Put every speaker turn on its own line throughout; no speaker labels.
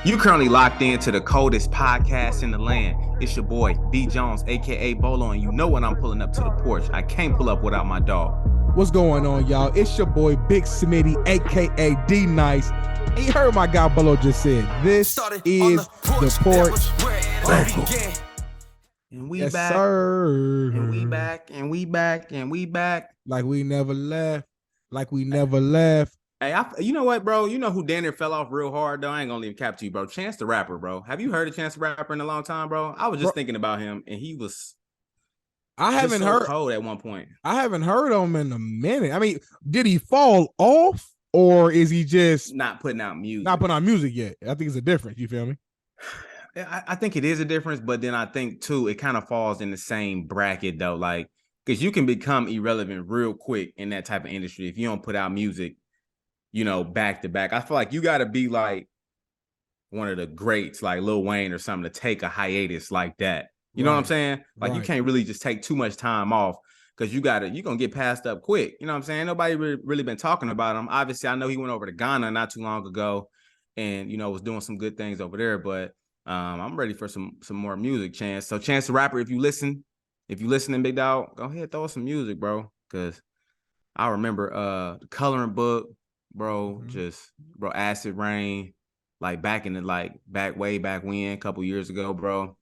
You currently locked into the coldest podcast in the land. It's your boy, D Jones, a.k.a. Bolo, and you know when I'm pulling up to the porch. I can't pull up without my dog.
What's going on, y'all? It's your boy, Big Smitty, a.k.a. D Nice. And you heard my guy Bolo just said, this is the porch.
And we
yes,
back.
Sir.
And we back, and we back, and we back.
Like we never left. Like we never left.
Hey, you know what, bro? You know who down there fell off real hard, though? I ain't gonna leave cap to you, bro. Chance the Rapper, bro. Have you heard of Chance the Rapper in a long time, bro? I was just thinking about him, and he was
I haven't
so
heard
cold at one point.
I haven't heard of him in a minute. I mean, did he fall off, or is he just
not putting out music?
Not putting out music yet. I think it's a difference. You feel me?
I think it is a difference, but then I think too it kind of falls in the same bracket though, like because you can become irrelevant real quick in that type of industry if you don't put out music, you know, back to back. I feel like you got to be like one of the greats, like Lil Wayne or something, to take a hiatus like that. You know what I'm saying? Like you can't really just take too much time off because you're gonna get passed up quick. You know what I'm saying? Nobody really been talking about him. Obviously, I know he went over to Ghana not too long ago, and you know was doing some good things over there, but. I'm ready for some more music, Chance. So Chance the Rapper, if you listening, big dog, go ahead, throw us some music, bro. Cause I remember the Coloring Book, bro, bro, Acid Rain, like back way back when, a couple years ago, bro.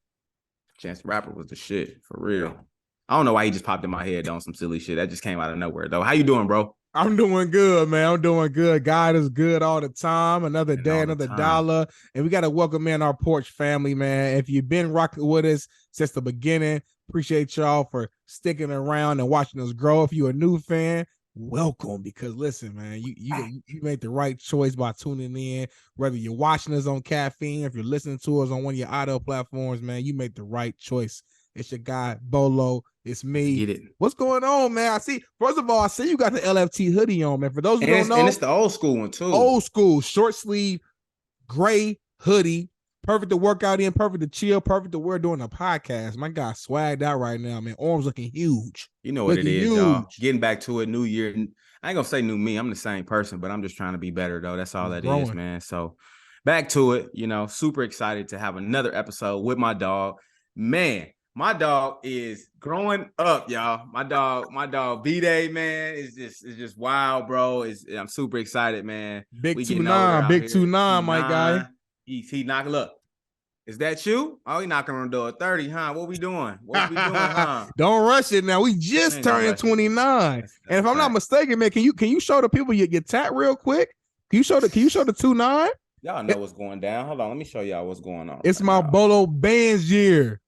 Chance the Rapper was the shit, for real. I don't know why he just popped in my head on some silly shit. That just came out of nowhere though. How you doing, bro?
I'm doing good, man. I'm doing good. God is good all the time. Another day, another dollar. And we got to welcome in our Porch family, man. If you've been rocking with us since the beginning, appreciate y'all for sticking around and watching us grow. If you're a new fan, welcome. Because listen, man, you made the right choice by tuning in. Whether you're watching us on Caffeine, if you're listening to us on one of your audio platforms, man, you made the right choice. It's your guy, Bolo. It's me.
Get it.
What's going on, man? First of all, I see you got the LFT hoodie on, man. For those who don't know.
And it's the old school one, too.
Old school, short sleeve, gray hoodie. Perfect to work out in, perfect to chill, perfect to wear during a podcast. My guy swagged out right now, man. Arms looking huge.
You know what it is, y'all. Getting back to it, new year. I ain't gonna say new me. I'm the same person, but I'm just trying to be better, though. That's all that is, man. So back to it, you know, super excited to have another episode with my dog. Man. My dog is growing up, y'all. My dog B-Day, man, is just wild, bro. I'm super excited, man.
Big 2-9, big 2-9, my guy.
He knocking. Look, is that you? Oh, he knocking on the door. 30, huh? What we doing? Huh?
Don't rush it now. We just turned 29. That's and if I'm not mistaken, man, can you show the people your tat real quick? Can you show the 2-9?
Y'all know what's going down. Hold on, let me show y'all what's going on.
It's my Bolo Bands year.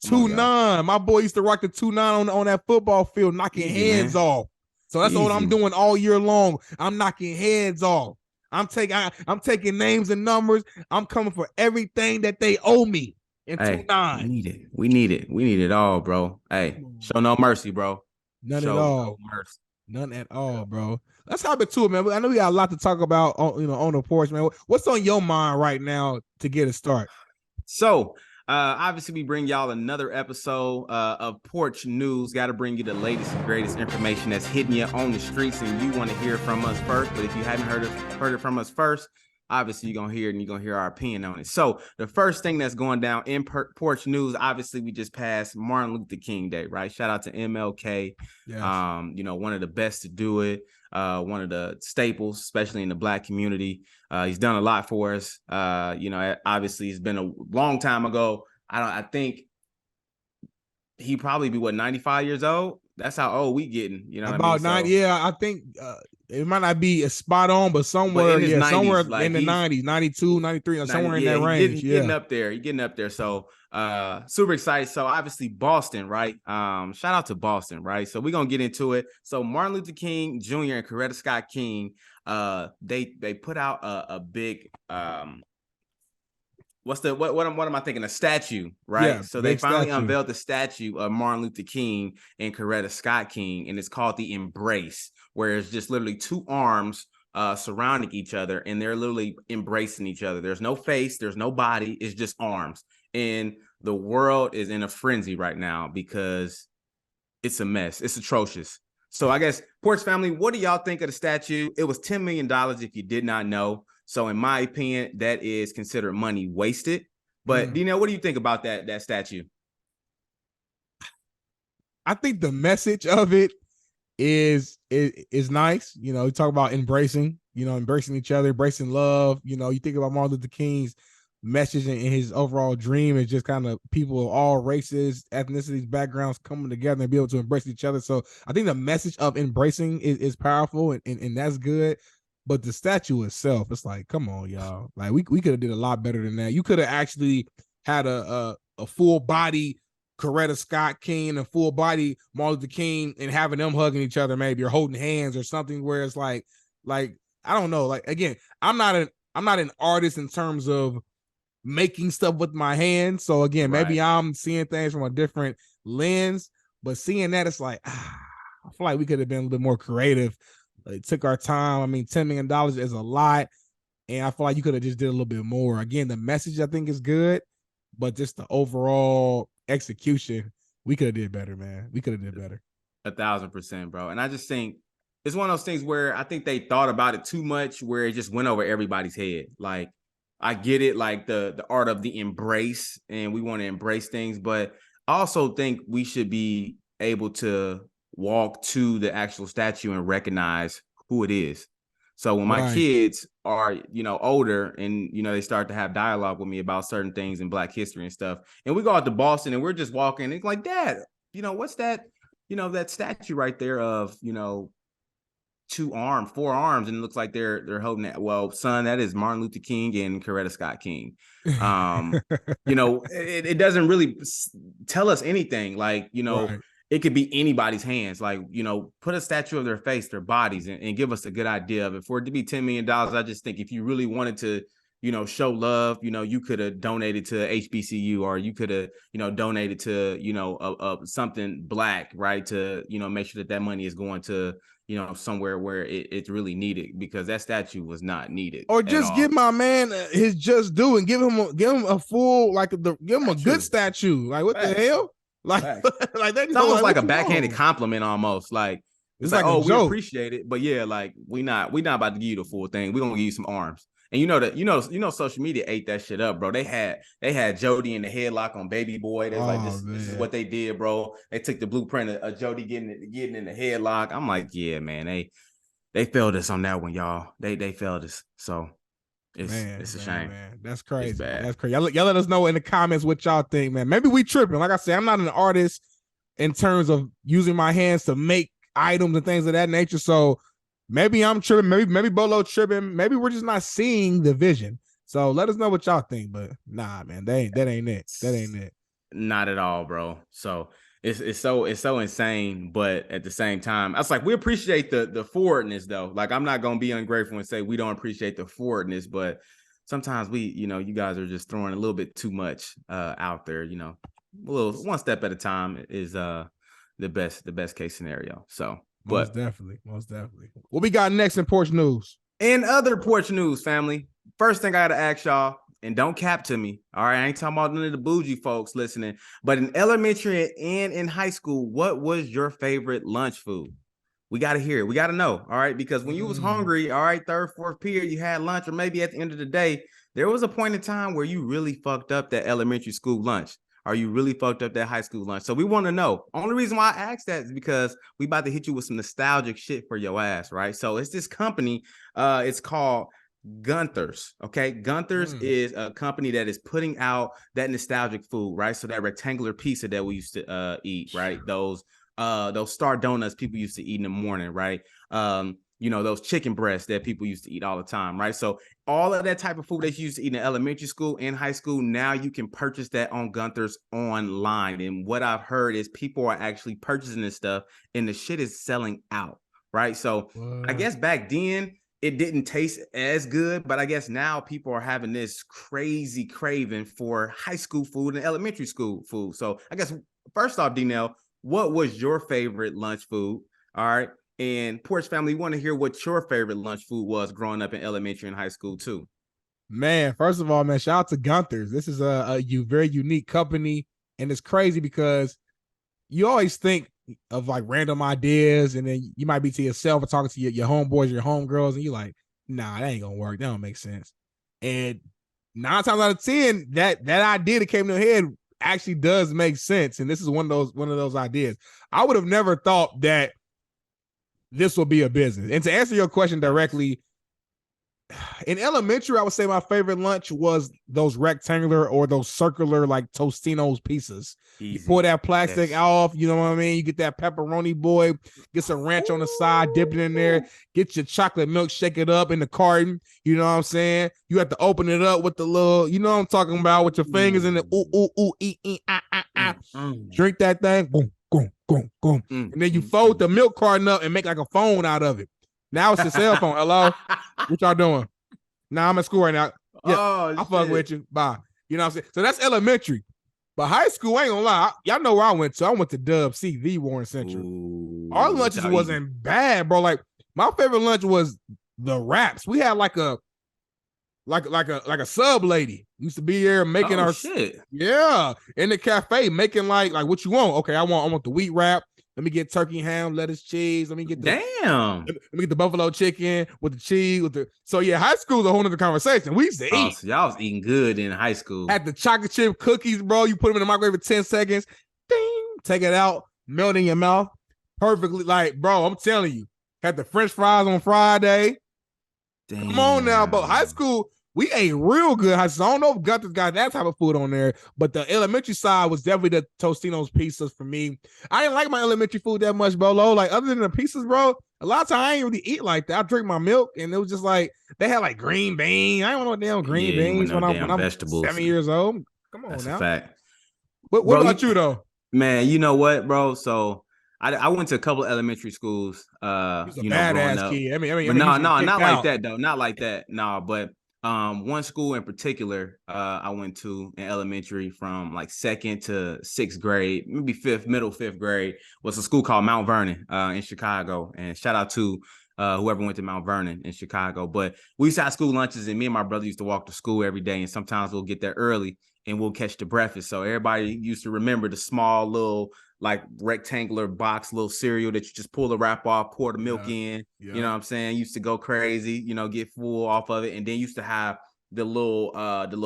2-9. My boy used to rock the 2-9 on that football field, knocking heads off. So that's what I'm doing all year long. I'm knocking heads off. I'm taking names and numbers. I'm coming for everything that they owe me in 2-9.
We need it all, bro. Hey, show no mercy, bro.
None at all, bro. Let's hop into it, man. I know we got a lot to talk about on the porch, man. What's on your mind right now to get a start?
So obviously, we bring y'all another episode of Porch News. Got to bring you the latest and greatest information that's hitting you on the streets, and you want to hear from us first. But if you haven't heard it from us first, obviously you're gonna hear it and you're gonna hear our opinion on it. So the first thing that's going down in Porch News, obviously, we just passed Martin Luther King Day, right? Shout out to MLK. Yes. You know, one of the best to do it. One of the staples, especially in the Black community. He's done a lot for us. You know, obviously it's been a long time ago. I think he probably be 95 years old. That's how old we getting, you know.
About 90, yeah. I think it might not be a spot on, but somewhere, somewhere like in the 90s, 92, 93, or somewhere in that range.
Getting up there. You're getting up there. So super excited. So obviously Boston, right? Shout out to Boston, right? So we're gonna get into it. So Martin Luther King Jr. and Coretta Scott King, they put out a big what am I thinking? A statue, right? Yeah, so they finally unveiled the statue of Martin Luther King and Coretta Scott King, and it's called the Embrace, where it's just literally two arms surrounding each other, and they're literally embracing each other. There's no face, there's no body, it's just arms. And the world is in a frenzy right now because it's a mess. It's atrocious. So I guess, Porch family, what do y'all think of the statue? It was $10 million if you did not know. So in my opinion, that is considered money wasted. But Dino, what do you think about that statue?
I think the message of it is nice. You know, you talk about embracing each other, embracing love. You know, you think about Martin Luther King's message and his overall dream is just kind of people of all races, ethnicities, backgrounds coming together and be able to embrace each other. So I think the message of embracing is powerful and that's good. But the statue itself, it's like, come on, y'all. Like we could have did a lot better than that. You could have actually had a full body Coretta Scott King and full body Martin Luther King and having them hugging each other, maybe, or holding hands or something where it's like I don't know. Like, again, I'm not an artist in terms of making stuff with my hands. So again, maybe I'm seeing things from a different lens, but seeing that, it's like, I feel like we could have been a little bit more creative. It took our time. I mean, $10 million is a lot. And I feel like you could have just did a little bit more. Again, the message I think is good, but just the overall execution, we could have did better, man. We could have did better.
1,000%, bro. And I just think it's one of those things where I think they thought about it too much, where it just went over everybody's head. Like, I get it, like the art of the embrace, and we want to embrace things, but I also think we should be able to walk to the actual statue and recognize who it is. So when my kids are, older and, they start to have dialogue with me about certain things in Black history and stuff, and we go out to Boston and we're just walking, and it's like, Dad, what's that, that statue right there of, 4 arms, and it looks like they're holding that. Well, son, that is Martin Luther King and Coretta Scott King. It doesn't really tell us anything. Like, it could be anybody's hands. Like, put a statue of their face, their bodies, and give us a good idea of it. For it to be $10 million, I just think if you really wanted to, show love, you could have donated to HBCU, or you could have, donated to, something Black, right? To, make sure that money is going to, somewhere where it's really needed, because that statue was not needed.
Or just give my man his just due and give him a full, give him a good statue. Like, what the hell? Like, like that.
It's almost like a backhanded compliment, almost. Like, it's like, oh, we appreciate it, but yeah, like we not about to give you the full thing. We're gonna give you some arms. And social media ate that shit up, bro. They had Jody in the headlock on Baby Boy. They're like, this is what they did, bro. They took the blueprint of Jody getting in the headlock. I'm like, yeah, man, they failed us on that one, y'all. They failed us. So it's a shame.
Man. That's crazy. That's crazy. Y'all let us know in the comments what y'all think, man. Maybe we tripping. Like I said, I'm not an artist in terms of using my hands to make items and things of that nature. So maybe I'm tripping. Maybe Bolo tripping. Maybe we're just not seeing the vision. So let us know what y'all think. But nah, man, that ain't it. That ain't it.
Not at all, bro. So it's so insane. But at the same time, I was like, we appreciate the forwardness, though. Like, I'm not gonna be ungrateful and say we don't appreciate the forwardness, but sometimes we, you guys are just throwing a little bit too much out there. A little one step at a time is the best case scenario. So.
Most definitely. What we got next in Porch News?
In other Porch News, family, first thing I got to ask y'all, and don't cap to me, all right? I ain't talking about none of the bougie folks listening, but in elementary and in high school, what was your favorite lunch food? We got to hear it. We got to know, all right? Because when you was hungry, all right, third, fourth period, you had lunch, or maybe at the end of the day, there was a point in time where you really fucked up that elementary school lunch. Or you really fucked up that high school lunch? So we want to know. Only reason why I asked that is because we about to hit you with some nostalgic shit for your ass, right? So it's this company. It's called Gunther's. Okay, Gunther's is a company that is putting out that nostalgic food, right? So that rectangular pizza that we used to eat, right? Those star donuts people used to eat in the morning, right? Those chicken breasts that people used to eat all the time, right? So all of that type of food that you used to eat in elementary school and high school, now you can purchase that on Gunther's online. And what I've heard is people are actually purchasing this stuff and the shit is selling out, right? So I guess back then it didn't taste as good, but I guess now people are having this crazy craving for high school food and elementary school food. So I guess first off, D-Nell, what was your favorite lunch food? All right. And Porch family, we want to hear what your favorite lunch food was growing up in elementary and high school too.
Man, first of all, man, shout out to Gunther's. This is a very unique company, and it's crazy because you always think of like random ideas, and then you might be to yourself or talking to your homeboys, your homegirls, and you're like, Nah, that ain't gonna work. That don't make sense. And 9 times out of 10, that idea that came to their head actually does make sense. And this is one of those ideas. I would have never thought that this will be a business. And to answer your question directly, in elementary, I would say my favorite lunch was those rectangular or those circular like Tostino's pizzas. Easy. You pull that plastic off, you know what I mean? You get that pepperoni boy, get some ranch on the side, dip it in there, get your chocolate milk, shake it up in the carton. You know what I'm saying? You have to open it up with the little, you know what I'm talking about, with your fingers in the drink that thing, boom, boom, boom, boom. And then you fold the milk carton up and make like a phone out of it. Now it's your cell phone. Hello? What y'all doing? Nah, I'm at school right now. Yeah, I fuck with you. Bye. You know what I'm saying? So that's elementary. But high school, I ain't gonna lie. Y'all know where I went to. I went to Dub C, the Warren Central. Ooh, our lunches wasn't bad, bro. Like, my favorite lunch was the wraps. We had like a sub lady used to be there making our
shit.
Yeah, in the cafe making like what you want. Okay, I want the wheat wrap. Let me get turkey, ham, lettuce, cheese. Let me get
Let
me get the buffalo chicken with the cheese So yeah, high school's a whole nother conversation. We used to eat.
So y'all was eating good in high school.
Had the chocolate chip cookies, bro. You put them in the microwave for 10 seconds. Ding, take it out, melt in your mouth. Perfectly, like, bro, I'm telling you. Had the French fries on Friday. Damn. Come on now, but high school, we ate real good. I don't know if Gunther's got that type of food on there, but the elementary side was definitely the Tostino's pizzas for me. I didn't like my elementary food that much, Bolo. Like, other than the pizzas, bro, a lot of times I ain't really eat like that. I drink my milk, and it was just like, they had like green beans. I don't want no damn green beans when I'm vegetables. 7 years old. Come on. That's now.
A fact.
What about you, though?
Man, you know what, bro? So I went to a couple of elementary schools.
He's a badass kid. I mean,
no, not like that though. Not like that. No, but one school in particular, I went to in elementary from like 2nd to 6th grade, maybe middle fifth grade, was a school called Mount Vernon in Chicago. And shout out to whoever went to Mount Vernon in Chicago. But we used to have school lunches, and me and my brother used to walk to school every day. And sometimes we'll get there early and we'll catch the breakfast. So everybody used to remember the small little like rectangular box, little cereal that you just pull the wrap off, pour the milk in, you know what I'm saying? Used to go crazy, get full off of it. And then used to have the little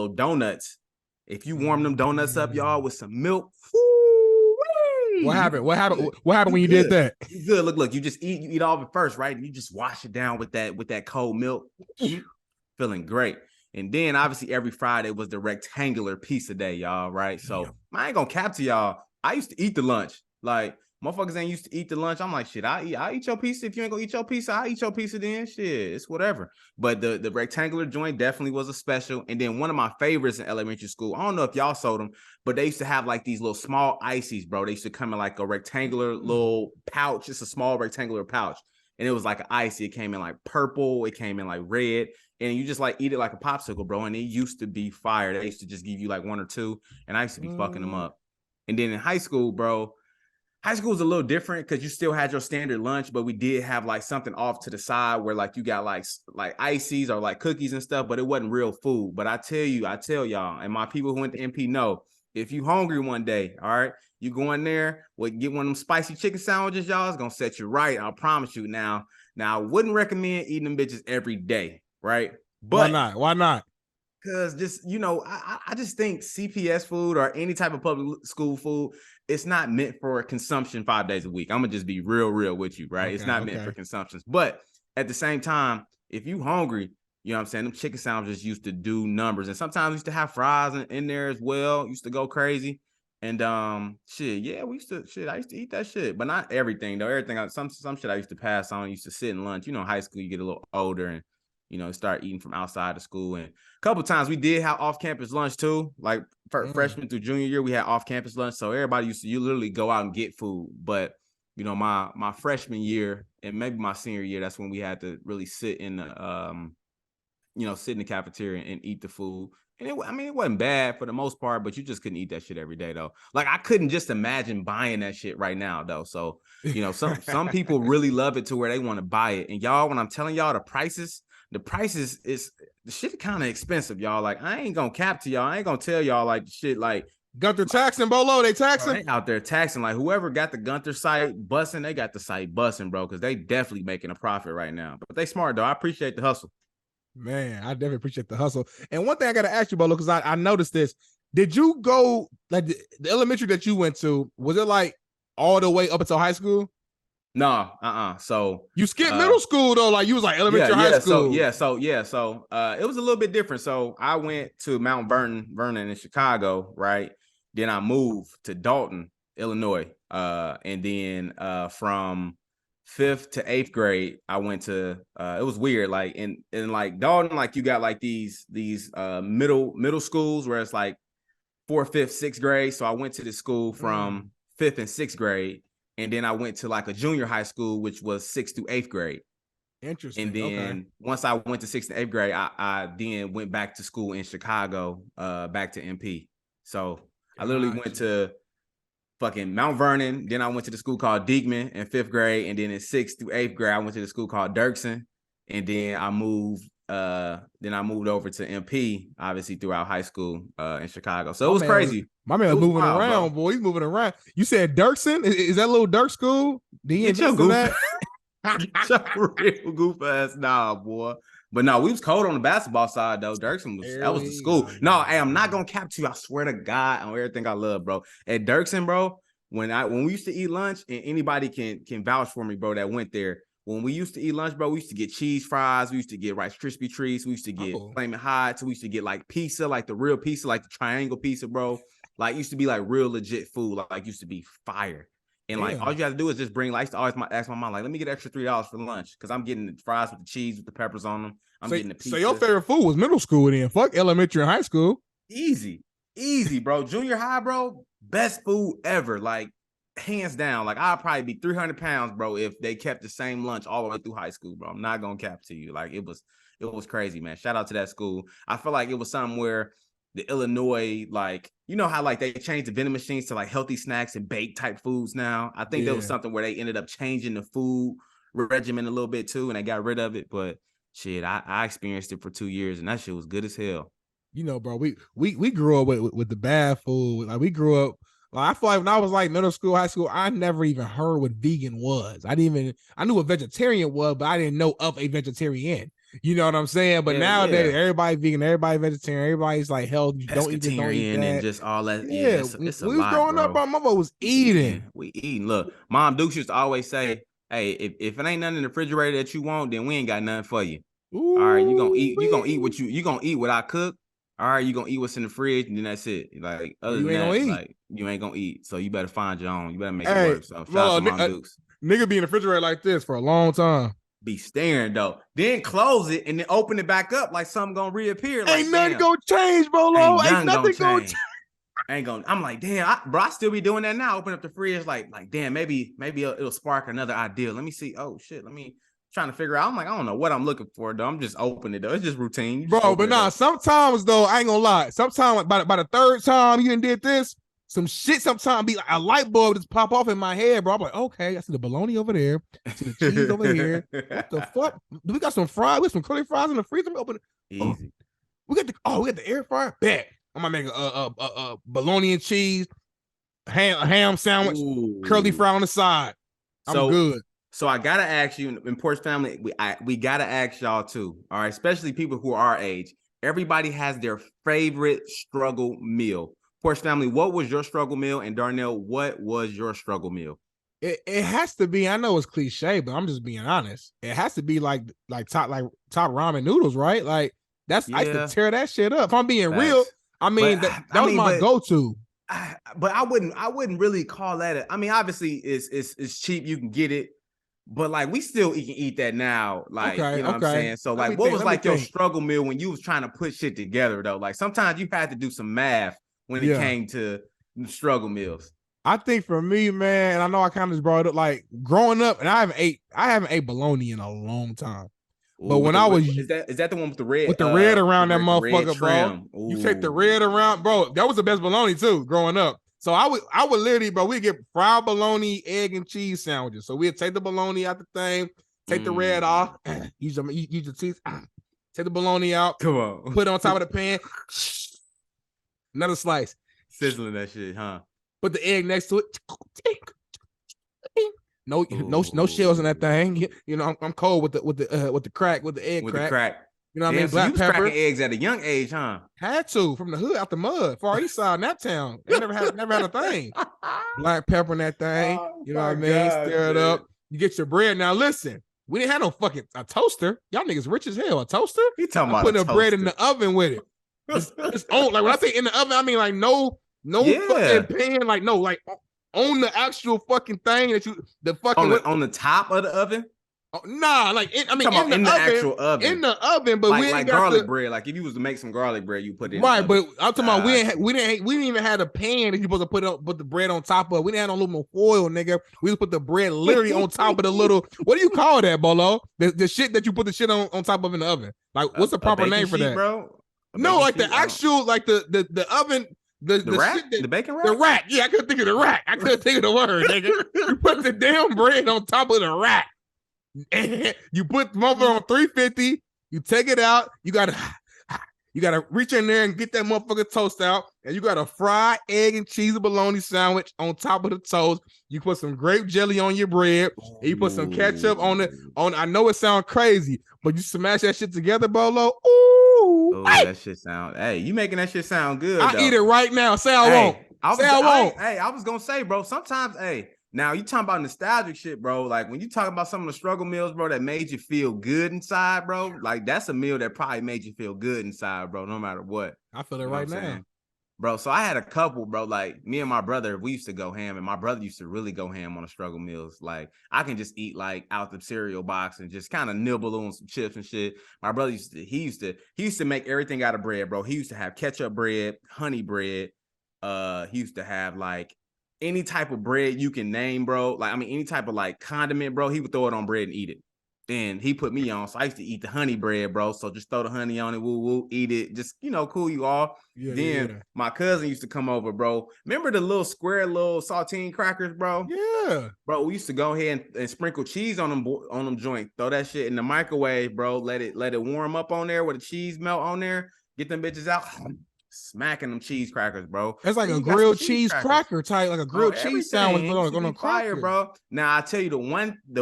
donuts. If you warm them donuts up, y'all, with some milk,
what happened? What happened when you did that?
You good. Look, you eat all of it first, right? And you just wash it down with that cold milk. Feeling great. And then obviously every Friday was the rectangular pizza day, y'all, right? So I ain't gonna cap to y'all. I used to eat the lunch. Like, motherfuckers ain't used to eat the lunch. I'm like, shit, I'll eat your pizza. If you ain't gonna eat your pizza, I'll eat your pizza then. Shit, it's whatever. But the rectangular joint definitely was a special. And then one of my favorites in elementary school, I don't know if y'all sold them, but they used to have like these little small ices, bro. They used to come in like a rectangular little pouch. It's a small rectangular pouch. And it was like an icy. It came in like purple. It came in like red. And you just like eat it like a popsicle, bro. And it used to be fire. They used to just give you like 1 or 2. And I used to be fucking them up. And then in high school, bro, high school was a little different because you still had your standard lunch, but we did have like something off to the side where like you got like ices or like cookies and stuff, but it wasn't real food. But I tell y'all, and my people who went to MP know, if you hungry one day, all right, you go in there, get one of them spicy chicken sandwiches, y'all, it's gonna set you right. I promise you. Now I wouldn't recommend eating them bitches every day, right? But
why not?
Because just, I just think CPS food or any type of public school food, it's not meant for consumption 5 days a week. I'm going to just be real with you, right? It's not meant for consumption. But at the same time, if you hungry, you know what I'm saying? Them chicken sandwiches used to do numbers. And sometimes we used to have fries in there as well. Used to go crazy. And I used to eat that shit. But not everything, though. Everything, some shit I used to pass on. Used to sit in lunch. High school, you get a little older and start eating from outside of school. And a couple of times we did have off-campus lunch too. Like freshman through junior year, we had off-campus lunch. So everybody you literally go out and get food. But my freshman year and maybe my senior year, that's when we had to really sit in the sit in the cafeteria and eat the food. And it wasn't bad for the most part, but you just couldn't eat that shit every day though. Like I couldn't just imagine buying that shit right now though. So some people really love it to where they want to buy it. And y'all, when I'm telling y'all the prices is the shit kind of expensive, y'all. Like I ain't gonna cap to y'all. I ain't gonna tell y'all like shit like
Gunther taxing, Bolo. They taxing.
They out there taxing. Like whoever got the Gunther site busting, they got the site busting, bro. Because they definitely making a profit right now. But they smart though. I appreciate the hustle.
Man, I definitely appreciate the hustle. And one thing I got to ask you, Bolo, because I noticed this. Did you go, like, the elementary that you went to, was it like all the way up until high school?
No, So
You skipped middle school though, like you was like elementary, high school.
It was a little bit different. So I went to Mount Vernon in Chicago, right? Then I moved to Dalton, Illinois. And then from 5th to 8th grade, I went to it was weird, like in like Dalton, like you got like these middle schools where it's like 4th, 5th, 6th grade. So I went to the school from 5th and 6th grade. And then I went to like a junior high school, which was 6th through 8th grade.
Interesting.
And then once I went to 6th and 8th grade, I then went back to school in Chicago, back to MP. So I literally went to fucking Mount Vernon. Then I went to the school called Diekman in 5th grade. And then in 6th through 8th grade, I went to the school called Dirksen. And then I moved over to MP, obviously throughout high school in Chicago. So it was crazy.
My man was moving around, bro. He's moving around. You said Dirksen? Is that little Dirk school?
Get your goof. Get your real goof ass boy. But no, we was cold on the basketball side though. Dirksen that was the school. No, hey, I'm not gonna cap to you. I swear to God on everything I love, bro. At Dirksen, bro, when we used to eat lunch, and anybody can vouch for me, bro, that went there. When we used to eat lunch, bro, we used to get cheese fries. We used to get Rice Krispie treats. We used to get Flamin' Hots. We used to get like pizza, like the real pizza, like the triangle pizza, bro. Like used to be like real legit food. Like used to be fire. And like all you have to do is just bring. I used to always ask my mom, like, let me get extra $3 for lunch because I'm getting the fries with the cheese with the peppers on them. I'm getting the pizza.
So your favorite food was middle school then? Fuck elementary and high school.
Easy, bro. Junior high, bro. Best food ever. Like hands down. Like I'd probably be 300 pounds, bro, if they kept the same lunch all the way through high school, bro. I'm not gonna cap to you. Like it was crazy, man. Shout out to that school. I feel like it was something where the Illinois, like, you know how like they changed the vending machines to like healthy snacks and baked type foods now. I think there was something where they ended up changing the food regimen a little bit too, and they got rid of it. But shit, I experienced it for 2 years, and that shit was good as hell.
You know, bro, we grew up with the bad food. Like we grew up. Like, I feel like when I was like middle school, high school, I never even heard what vegan was. I knew what vegetarian was, but I didn't know of a vegetarian. You know what I'm saying? But nowadays, everybody vegan, everybody vegetarian, everybody's like healthy. Don't eat that.
And just all that.
Yeah,
it's a
we
lot,
was growing up, bro. My mother was eating.
We eating. Look, Mom Dukes used to always say, "Hey, if it ain't nothing in the refrigerator that you want, then we ain't got nothing for you. Ooh, all right, you gonna eat. You gonna eat what you gonna eat what I cook. All right, you gonna eat what's in the fridge, and then that's it. Like other than that, like you ain't gonna eat. So you better find your own. You better make it work. So shout out to Mom Dukes.
Nigga be in the refrigerator like this for a long time.
Be staring though, then close it and then open it back up like something gonna reappear. Like,
ain't nothing gonna change, Bolo. Ain't nothing gonna change.
Ain't gonna. I'm like, damn, bro. I still be doing that now. Open up the fridge, like damn, maybe it'll spark another idea. Let me see. Oh shit, trying to figure out. I'm like, I don't know what I'm looking for though. I'm just opening it though. It's just routine,
bro. But nah, sometimes though, I ain't gonna lie. Sometimes by the third time you did this, some shit sometimes be like a light bulb just pop off in my head, bro. I'm like, okay, I see the bologna over there. I see the cheese over here. What the fuck? Do we got some fries? We got some curly fries in the freezer. Open it.
Easy.
We got the air fryer. Bet. I'm gonna make a bologna and cheese, ham sandwich, curly fry on the side. I'm good.
So I gotta ask you, in Porch family, we gotta ask y'all too. All right, especially people who are our age. Everybody has their favorite struggle meal. Porch family, what was your struggle meal? And Darnell, what was your struggle meal?
It has to be. I know it's cliche, but I'm just being honest. It has to be like top ramen noodles, right? Like I used to tear that shit up. If I'm being real, I mean that was my go-to.
But I wouldn't really call that. I mean, obviously, it's cheap. You can get it. But like we still can eat that now, like you know what I'm saying. So like, what was like your struggle meal when you was trying to put shit together though? Like sometimes you had to do some math when it came to struggle meals.
I think for me, man, and I know I kind of just brought it up, like growing up, and I haven't ate bologna in a long time. But when I was
is that the one with the red?
With the red around that motherfucker, bro. You take the red around, bro. That was the best bologna too, growing up. So I would literally, bro, we'd get fried bologna, egg, and cheese sandwiches. So we'd take the bologna out the thing, take the red off, use the teeth, take the bologna out,
come on,
put it on top of the pan, another slice,
sizzling that shit, huh?
Put the egg next to it. No shells in that thing. You know, I'm cold with the crack, with the egg crack.
With the crack.
You know what I
Damn,
mean?
so you
Black
was
pepper.
cracking eggs at a young age, huh?
Had to from the hood out the mud, Far East Side, Naptown. They never had a thing. Black pepper in that thing.
Oh
You know
my
what I mean?
God,
Stir it
man.
up. You get your bread. Now listen, we didn't have no fucking a toaster. Y'all niggas rich as hell. A toaster?
You talking
I'm
about
putting
a
the bread in
toaster.
the oven with it. Just on, like when I say in the oven, I mean like no
Yeah.
fucking pan, like no, like on the actual fucking thing that you the fucking
on the top of the oven.
nah, like
In the actual oven,
in the oven, but we ain't
like
got
garlic
the
bread. Like if you was to make some garlic bread, you put it in
right.
the oven.
But I'm talking about we didn't even have a pan that you supposed to put the bread on top of. We didn't have no aluminum foil, nigga. We just put the bread literally on top of the little. What do you call that, Bolo? The shit that you put the shit on top of in the oven. Like what's the proper name for that,
bro?
No, like the actual, like the oven. The
rack?
shit that,
the bacon rack?
The rack. Yeah, I couldn't think of the rack. I couldn't think of the word, nigga. You put the damn bread on top of the rack. And you put the motherfucker on 350. You take it out. You gotta reach in there and get that motherfucker toast out. And you got a fried egg and cheese bologna sandwich on top of the toast. You put some grape jelly on your bread. And you put some ketchup on it. I know it sounds crazy, but you smash that shit together, Bolo. Ooh,
oh, that shit sound. Hey, you making that shit sound good?
I eat it right now. Say I won't.
I was gonna say, bro. Sometimes, now you talking about nostalgic shit, bro. Like when you talk about some of the struggle meals, bro, that made you feel good inside, bro. Like that's a meal that probably made you feel good inside, bro. No matter what.
I feel it right now,
bro. So I had a couple, bro. Like me and my brother, we used to go ham, and my brother used to really go ham on the struggle meals. Like I can just eat like out the cereal box and just kind of nibble on some chips and shit. My brother used to make everything out of bread, bro. He used to have ketchup bread, honey bread. He used to have like any type of bread you can name, bro. Like, I mean, any type of like condiment, bro. He would throw it on bread and eat it. Then he put me on. So I used to eat the honey bread, bro. So just throw the honey on it, woo woo, eat it. Just, cool you all. Then my cousin used to come over, bro. Remember the little square little saltine crackers, bro?
Yeah.
Bro, we used to go ahead and sprinkle cheese on them joint. Throw that shit in the microwave, bro. Let it warm up on there with the cheese melt on there. Get them bitches out. Smacking them cheese crackers, bro.
It's like a grilled cheese cracker type, like a grilled cheese sandwich, but on a
fire, bro. Now I tell you the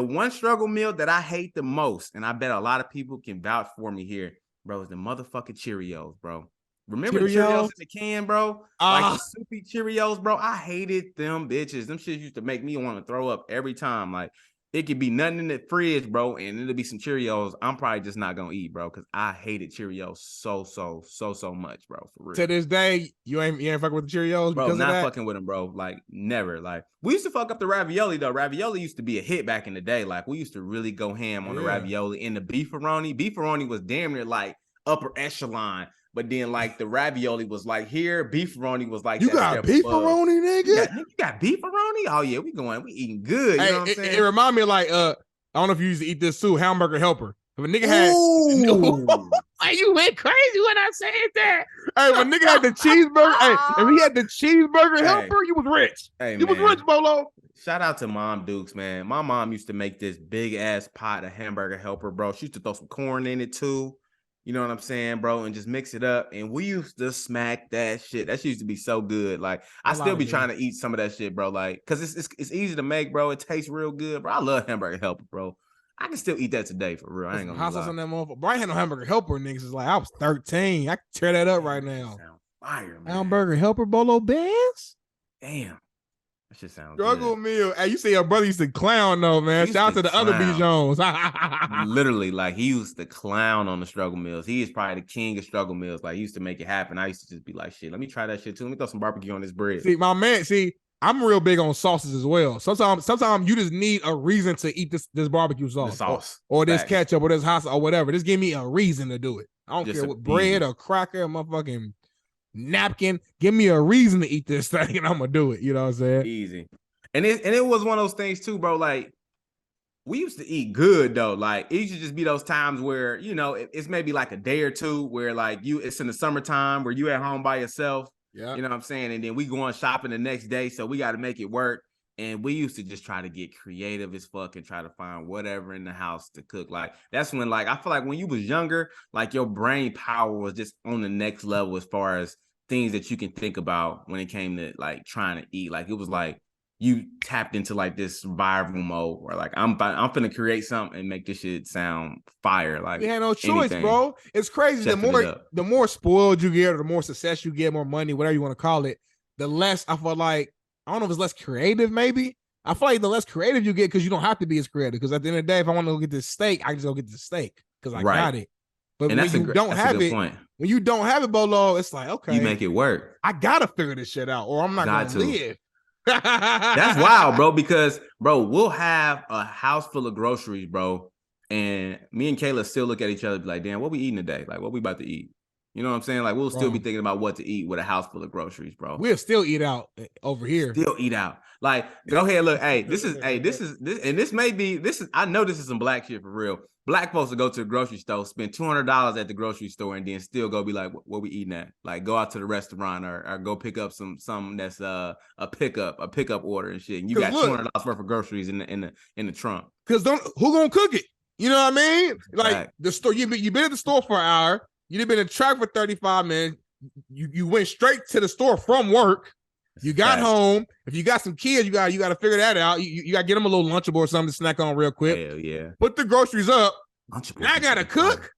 one struggle meal that I hate the most, and I bet a lot of people can vouch for me here, bro, is the motherfucking Cheerios, bro. Remember the Cheerios in the can, bro? Like the soupy Cheerios, bro. I hated them bitches. Them shit used to make me want to throw up every time. Like it could be nothing in the fridge, bro, and it'll be some Cheerios. I'm probably just not gonna eat, bro, because I hated Cheerios so much, bro. For real.
To this day, you ain't fucking with the Cheerios,
bro. Not fucking with them, bro. Like never. Like we used to fuck up the ravioli though. Ravioli used to be a hit back in the day. Like we used to really go ham on the ravioli and the beefaroni. Beefaroni was damn near like upper echelon. But then, like, the ravioli was like here, beefaroni was like
you got beefaroni, nigga.
You got beefaroni? Oh yeah, we eating good. You know what I'm saying?
It remind me of like I don't know if you used to eat this too, hamburger helper. If a nigga had, you went crazy when I said that. Hey, when nigga had the cheeseburger, if he had the cheeseburger helper, you was rich. You was rich, Bolo.
Shout out to Mom Dukes, man. My mom used to make this big ass pot of hamburger helper, bro. She used to throw some corn in it too. You know what I'm saying, bro? And just mix it up. And we used to smack that shit. That shit used to be so good. Like, I still be trying to eat some of that shit, bro. Like, because it's easy to make, bro. It tastes real good, bro. I love hamburger helper, bro. I can still eat that today, for real. I ain't gonna lie.
On that motherfucker. Bro, I ain't had no hamburger helper, niggas. It's like, I was 13. I can tear that up right now.
Fire, man.
Hamburger helper, Bolo bands?
Damn. That shit sounds
struggle
good.
meal. Hey, you say your brother used to clown though, man. Shout out to the other B Jones.
Literally, like he used to clown on the struggle meals. He is probably the king of struggle meals. Like he used to make it happen. I used to just be like, shit, let me try that shit too. Let me throw some barbecue on this bread.
See, my man, I'm real big on sauces as well. Sometimes you just need a reason to eat this barbecue sauce. Or this ketchup or this hot sauce or whatever. Just give me a reason to do it. I don't care what bread or cracker or motherfucking napkin. Give me a reason to eat this thing and I'm gonna do it. You know what I'm saying?
Easy. And it was one of those things too, bro. Like we used to eat good though. Like it used to just be those times where, it's maybe like a day or two where like it's in the summertime where you at home by yourself.
Yeah.
You know what I'm saying? And then we going shopping the next day. So we got to make it work. And we used to just try to get creative as fuck and try to find whatever in the house to cook. Like that's when, like, I feel like when you was younger, like your brain power was just on the next level as far as things that you can think about when it came to like trying to eat. Like it was like you tapped into like this survival mode where like I'm finna create something and make this shit sound fire. Like
we had no choice,
anything.
bro. It's crazy. The more spoiled you get, or the more success you get, more money, whatever you want to call it, the less I feel like, I don't know if it's less creative, maybe. I feel like the less creative you get, because you don't have to be as creative. Because at the end of the day, if I want to go get this steak, I can just go get the steak because I got it. But when you don't have it, when you don't have it, Bolo, it's like, okay,
you make it work.
I gotta figure this shit out, or I'm not gonna live.
That's wild, bro. Because bro, we'll have a house full of groceries, bro, and me and Kayla still look at each other like, damn, what we eating today? Like, what we about to eat? You know what I'm saying? Like, we'll still be thinking about what to eat with a house full of groceries, bro.
We'll still eat out over here.
Still eat out. Like, go ahead, look. Hey, this is, and this may be, I know this is some black shit for real. Black folks will go to the grocery store, spend $200 at the grocery store, and then still go be like, what we eating at? Like, go out to the restaurant or go pick up some that's a pickup order and shit. And you got $200 worth of groceries in the trunk.
Because who gonna cook it? You know what I mean? Like the store, you've been at the store for an hour. You've been in the truck for 35 minutes. You went straight to the store from work. You got home. If you got some kids, you got to figure that out. You got to get them a little Lunchable or something to snack on real quick.
Hell yeah.
Put the groceries up. Lunchable. I gotta cook.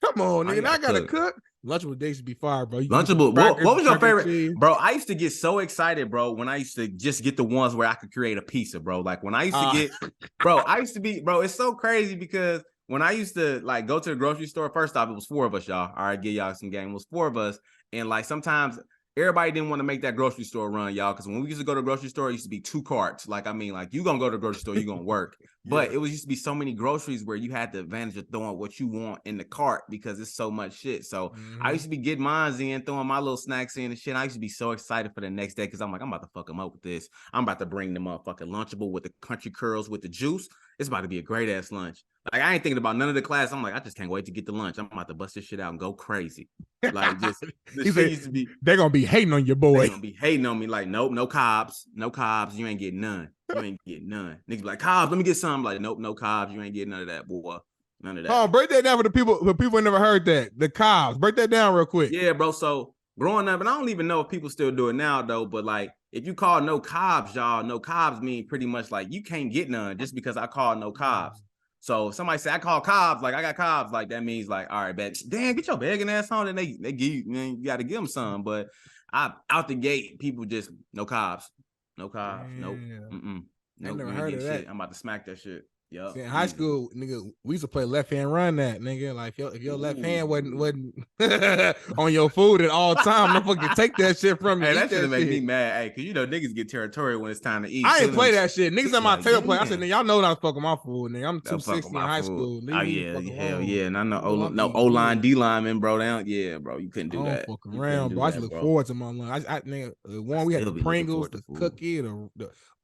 Come on, nigga. I gotta cook. Lunchable days should be fire, bro.
Lunchable. What was your favorite, bro? I used to get so excited, bro, when I used to just get the ones where I could create a pizza, bro. Like when I used to get, bro, it's so crazy because when I used to like go to the grocery store, first off, it was 4 of us, y'all. All right, give y'all some game. It was 4 of us. And like sometimes everybody didn't want to make that grocery store run, y'all. Because when we used to go to the grocery store, it used to be 2 carts. Like, I mean, like you gonna go to the grocery store, you gonna work. But it used to be so many groceries where you had the advantage of throwing what you want in the cart because it's so much shit. So I used to be getting mines in, throwing my little snacks in and shit. I used to be so excited for the next day because I'm like, I'm about to fuck them up with this. I'm about to bring the motherfucking Lunchable with the country curls with the juice. It's about to be a great ass lunch. Like I ain't thinking about none of the class. I'm like, I just can't wait to get the lunch. I'm about to bust this shit out and go crazy. Like just the shit used to be.
They're gonna be hating on your boy.
They're gonna be hating on me. Like, nope, no cobs. You ain't getting none. You ain't getting none. Niggas be like, cobs, let me get some. Like, nope, no cobs. You ain't getting none of that, boy. None of that.
Oh, break that down for the people who never heard that. The cobs. Break that down real quick.
Yeah, bro. So growing up, and I don't even know if people still do it now though, but like if you call no cobs, y'all, no cobs mean pretty much like you can't get none just because I call no cobs. So if somebody say I call cobs, like I got cobs, like that means like, all right, bet, damn, get your begging ass on, and they give you, man, you got to give them some. But I out the gate, people just no cobs, nope, no,
I never heard of that.
I'm about to smack that shit. Yep.
In high school, nigga, we used to play left hand run that, nigga. Like if your left hand wasn't on your food at all time, no fucking take that shit from you.
Hey, that should make me mad. Hey, cause you know niggas get territorial when it's time to eat.
I ain't play that shit. Niggas at my tail play. I said, nigga, y'all know that I'm fucking my food, nigga. I'm 260 in high school.
Oh yeah, hell yeah. And I know O-line, D-lineman, bro. Down, yeah, bro. You couldn't do that.
Fucking around, bro. I just look forward to my lunch. I nigga, the one we had the Pringles, the cookie, the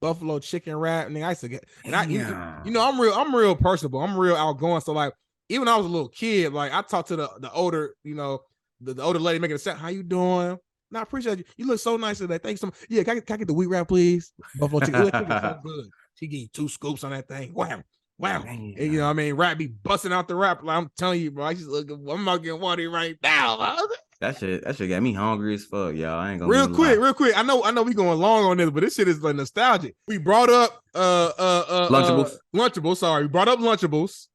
buffalo chicken wrap, and I used to get, and you know, I'm real personable. I'm real outgoing. So like, even when I was a little kid, like I talked to the older, you know, the older lady making a sound. How you doing? No, I appreciate you. You look so nice today. Thanks so much. Yeah, can I get the wheat wrap, please? Buffalo chicken. So good. She gave you 2 scoops on that thing. Wow. And, you know what I mean? Rap be busting out the rap. Like I'm telling you, bro. I just look. I'm not getting water right now. Bro.
That shit got me hungry as fuck, y'all. I ain't gonna
real quick. I know we going long on this, but this shit is like nostalgic. We brought up Lunchables. Sorry, we brought up Lunchables.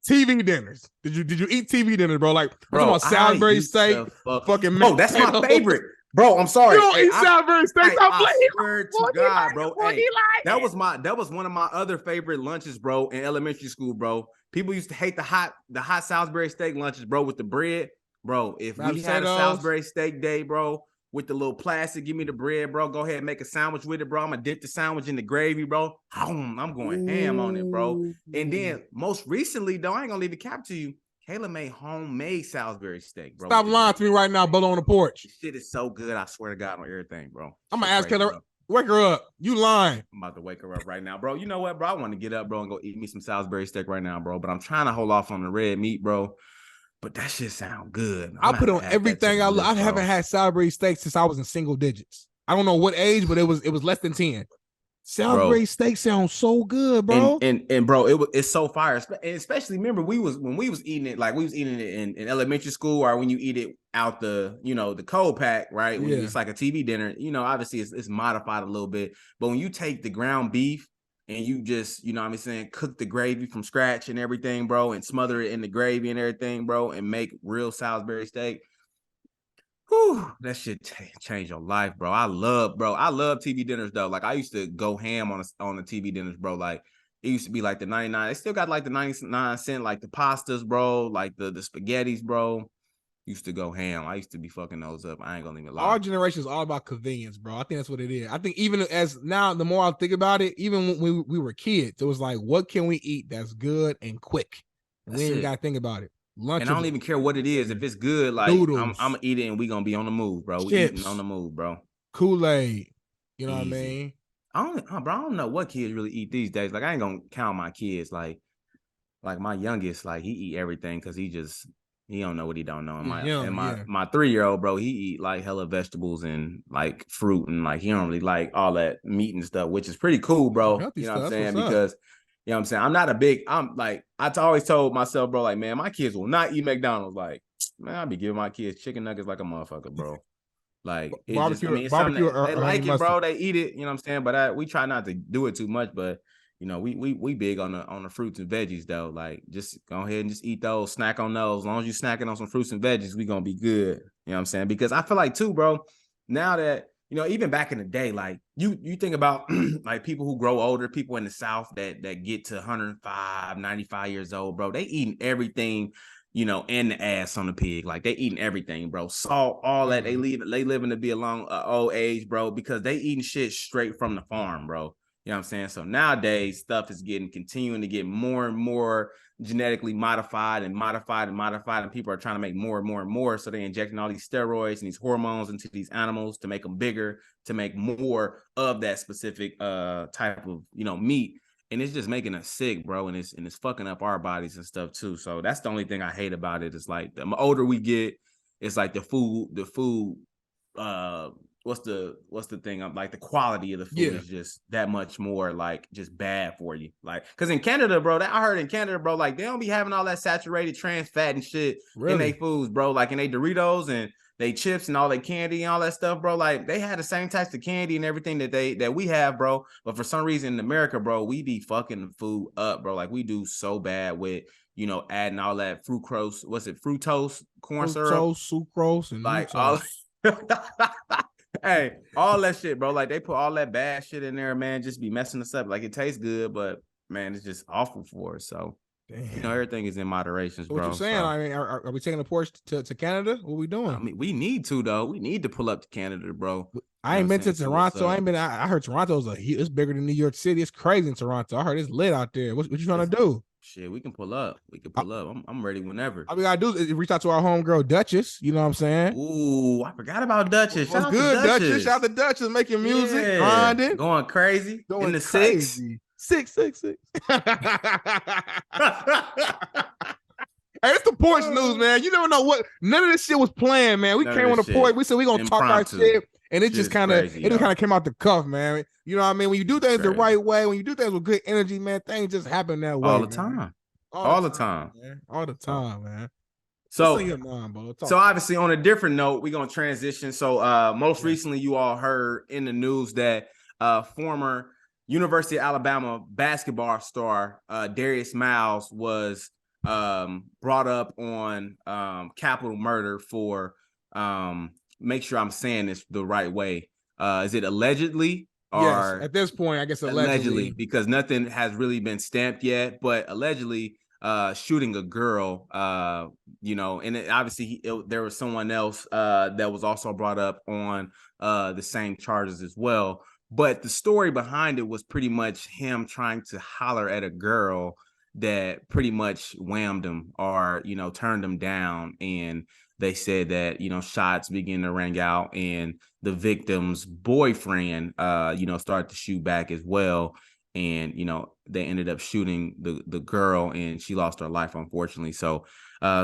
TV dinners. Did you eat TV dinners, bro? Like, bro, about Salisbury steak, fucking.
Bro, that's my favorite. Bro, I'm sorry.
You don't eat Salisbury steak.
I swear to God, bro. Hey, that was one of my other favorite lunches, bro, in elementary school, bro. People used to hate the hot Salisbury steak lunches, bro, with the bread. Bro, if we had a Salisbury steak day, bro, with the little plastic, give me the bread, bro. Go ahead and make a sandwich with it, bro. I'm gonna dip the sandwich in the gravy, bro. I'm going ham on it, bro. And then most recently, though, I ain't gonna leave the cap to you. Kayla made homemade Salisbury steak, bro.
Stop lying to me right now, Bolo on the porch.
This shit is so good. I swear to God on everything, bro.
I'm gonna ask Kayla, wake her up. You lying.
I'm about to wake her up right now, bro. You know what, bro? I want to get up, bro, and go eat me some Salisbury steak right now, bro. But I'm trying to hold off on the red meat, bro. But that shit sound good.
I put on everything I love. I haven't had Salisbury steak since I was in single digits. I don't know what age, but it was less than 10.
bro.
Salisbury steak sounds so good,
And
bro.
and bro, it's so fire. And especially remember when we was eating it, like we was eating it in elementary school, or when you eat it out the, the cold pack, right? When
Yeah.
it's like a TV dinner, obviously it's modified a little bit. But when you take the ground beef and you just, what I'm saying, cook the gravy from scratch and everything, bro, and smother it in the gravy and everything, bro, and make real Salisbury steak. Whew, that shit change your life, bro. I love TV dinners though. Like I used to go ham on the TV dinners, bro. Like it used to be like the 99. They still got like the 99 cent, like the pastas, bro, like the spaghettis, bro. Used to go ham. I used to be fucking those up. I ain't gonna even lie.
Our generation is all about convenience, bro. I think that's what it is. I think even as now, the more I think about it, even when we were kids, it was like, what can we eat that's good and quick? And we ain't even got to think about it. Lunch,
and I don't even care what it is. If it's good, like I'm gonna eat it, and we gonna be on the move, bro. We eating on the move, bro.
Kool-Aid, you know
Easy.
what I mean?
I don't know what kids really eat these days. Like I ain't gonna count my kids. Like my youngest, like he eat everything because he don't know what he don't know. And my 3-year-old, bro, he eat like hella vegetables and like fruit, and like he don't really like all that meat and stuff, which is pretty cool, bro.
Healthy
you know
stuff,
what I'm saying? Because what I'm saying, I'm like, always told myself, bro, like, man, my kids will not eat McDonald's. Like, man, I'll be giving my kids chicken nuggets like a motherfucker, bro. Like it just, I mean, it's something they like it, bro. They eat it, you know what I'm saying? But we try not to do it too much. But we big on the fruits and veggies though. Like just go ahead and just eat those, snack on those. As long as you snacking on some fruits and veggies, we gonna be good. You know what I'm saying? Because I feel like too, bro. Now that even back in the day, like you think about like people who grow older, people in the South that get to 105, 95 years old, bro. They eating everything. And the ass on the pig. Like they eating everything, bro. Salt, all that. They living to be a long old age, bro, because they eating shit straight from the farm, bro. You know what I'm saying? So nowadays, stuff is continuing to get more and more genetically modified, and people are trying to make more and more and more. So they're injecting all these steroids and these hormones into these animals to make them bigger, to make more of that specific type of meat. And it's just making us sick, bro, and it's fucking up our bodies and stuff too. So that's the only thing I hate about it. It's like the older we get, it's like the food, what's the thing? I'm like the quality of the food is just that much more like just bad for you. Like, cause in Canada, bro, I heard in Canada, bro, like they don't be having all that saturated trans fat and shit in their foods, bro. Like in their Doritos and they chips and all that candy and all that stuff, bro. Like they had the same types of candy and everything that we have, bro. But for some reason in America, bro, we be fucking the food up, bro. Like we do so bad with adding all that fructose, fructose, corn syrup,
sucrose, and
like all. Hey, all that shit, bro. Like they put all that bad shit in there, man. Just be messing us up. Like it tastes good, but man, it's just awful for us. So. Damn. Everything is in moderation, bro.
What you saying? So, I mean, are we taking the Porch to Canada? What are we doing?
I mean, we need to though. We need to pull up to Canada, bro.
I ain't been to Toronto. I ain't been. I heard Toronto's it's bigger than New York City. It's crazy in Toronto. I heard it's lit out there. What you trying to do?
Shit, we can pull up. We can pull up. I'm ready whenever.
All we gotta do is reach out to our homegirl Duchess. You know what I'm saying?
Ooh, I forgot about Duchess.
What's good, Duchess? Shout out to Duchess, making music, grinding,
going crazy, in the
crazy. Six. Hey, it's the Porch news, man. You never know what. None of this shit was planned, man. We came on the Porch. We said we gonna talk our shit, and it just kind of came out the cuff, man. You know what I mean? When you do things the right way, when you do things with good energy, man, things just happen that way
all the time, all the time,
man.
So, so obviously, on a different note, we're gonna transition. So, most recently, you all heard in the news that former University of Alabama basketball star Darius Miles was brought up on capital murder for make sure I'm saying this the right way. Is it allegedly?
Yes, at this point, I guess allegedly,
because nothing has really been stamped yet, but allegedly shooting a girl, and obviously there was someone else that was also brought up on the same charges as well. But the story behind it was pretty much him trying to holler at a girl that pretty much whammed him or, turned him down. And they said that, shots began to ring out and the victim's boyfriend, started to shoot back as well. And, they ended up shooting the girl and she lost her life, unfortunately. So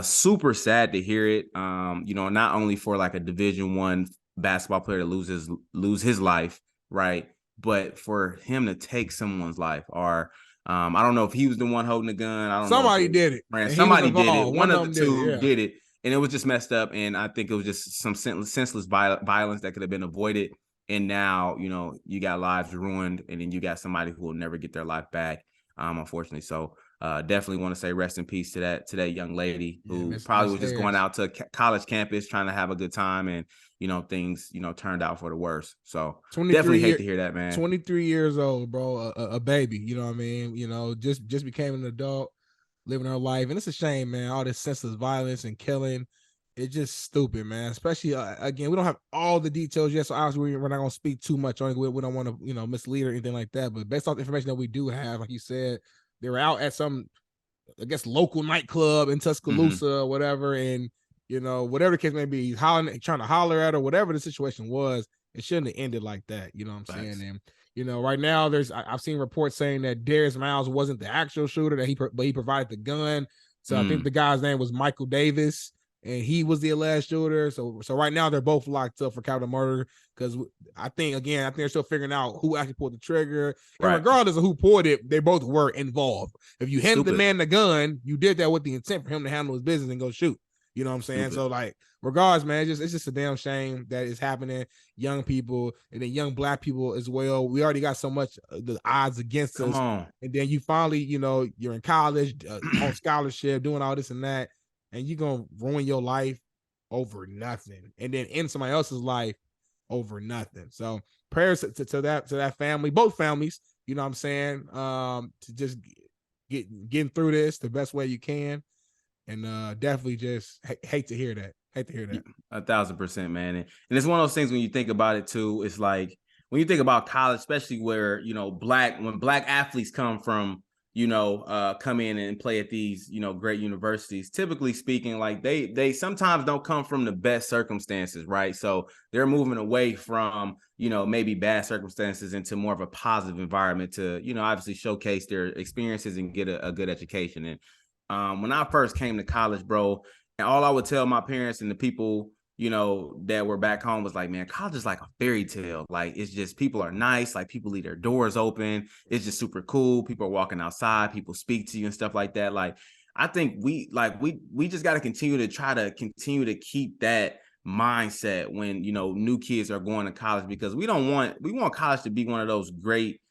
super sad to hear it, not only for like a Division I basketball player to lose his life, right? but for him to take someone's life, or I don't know if he was the one holding the gun. I don't know if
Somebody did it.
man,
And he was
somebody did it.
involved.
One
One
of
of
the
them did it.
two
Yeah.
did it, and it was just messed up. And I think it was just some senseless violence that could have been avoided. And now, you know, you got lives ruined, and then you got somebody who will never get their life back, unfortunately. So definitely want to say rest in peace to that young lady who probably was just going out to college campus trying to have a good time, and you know, things, you know, turned out for the worse. So definitely hate to hear that, man.
23 years old, bro, a baby, you know what I mean? You know, just became an adult, living her life. And it's a shame, man, all this senseless violence and killing. It's just stupid, man. Especially, again, we don't have all the details yet, so obviously we're not going to speak too much on it. We don't want to, you know, mislead or anything like that. But based on the information that we do have, like you said, they were out at some, I guess, local nightclub in Tuscaloosa or whatever. And, you know, whatever the case may be, trying to holler at her, whatever the situation was, it shouldn't have ended like that. You know what I'm saying? And, you know, right now I've seen reports saying that Darius Miles wasn't the actual shooter, but he provided the gun. So I think the guy's name was Michael Davis, and he was the alleged shooter. So right now they're both locked up for capital murder, because I think they're still figuring out who actually pulled the trigger. And regardless of who pulled it, they both were involved. If you handed the man the gun, you did that with the intent for him to handle his business and go shoot. You know what I'm saying? So, like, regardless, man, it's just a damn shame that it's happening. Young people, and then young Black people as well. We already got so much the odds against us. And then you finally, you know, you're in college, on scholarship, doing all this and that, and you're going to ruin your life over nothing, and then end somebody else's life over nothing. So prayers to that family, both families, you know what I'm saying, to just getting through this the best way you can. And definitely just hate to hear that.
1,000%, man. And it's one of those things when you think about it too, it's like when you think about college, especially where, you know, when Black athletes come from, you know, come in and play at these, you know, great universities, typically speaking, like they sometimes don't come from the best circumstances, right? So they're moving away from, you know, maybe bad circumstances into more of a positive environment to, you know, obviously showcase their experiences and get a good education. And when I first came to college, bro, and all I would tell my parents and the people, you know, that were back home was like, man, college is like a fairy tale. Like, it's just, people are nice. Like, people leave their doors open. It's just super cool. People are walking outside. People speak to you and stuff like that. Like, I think we just got to continue to keep that mindset when, you know, new kids are going to college, because we want college to be one of those great,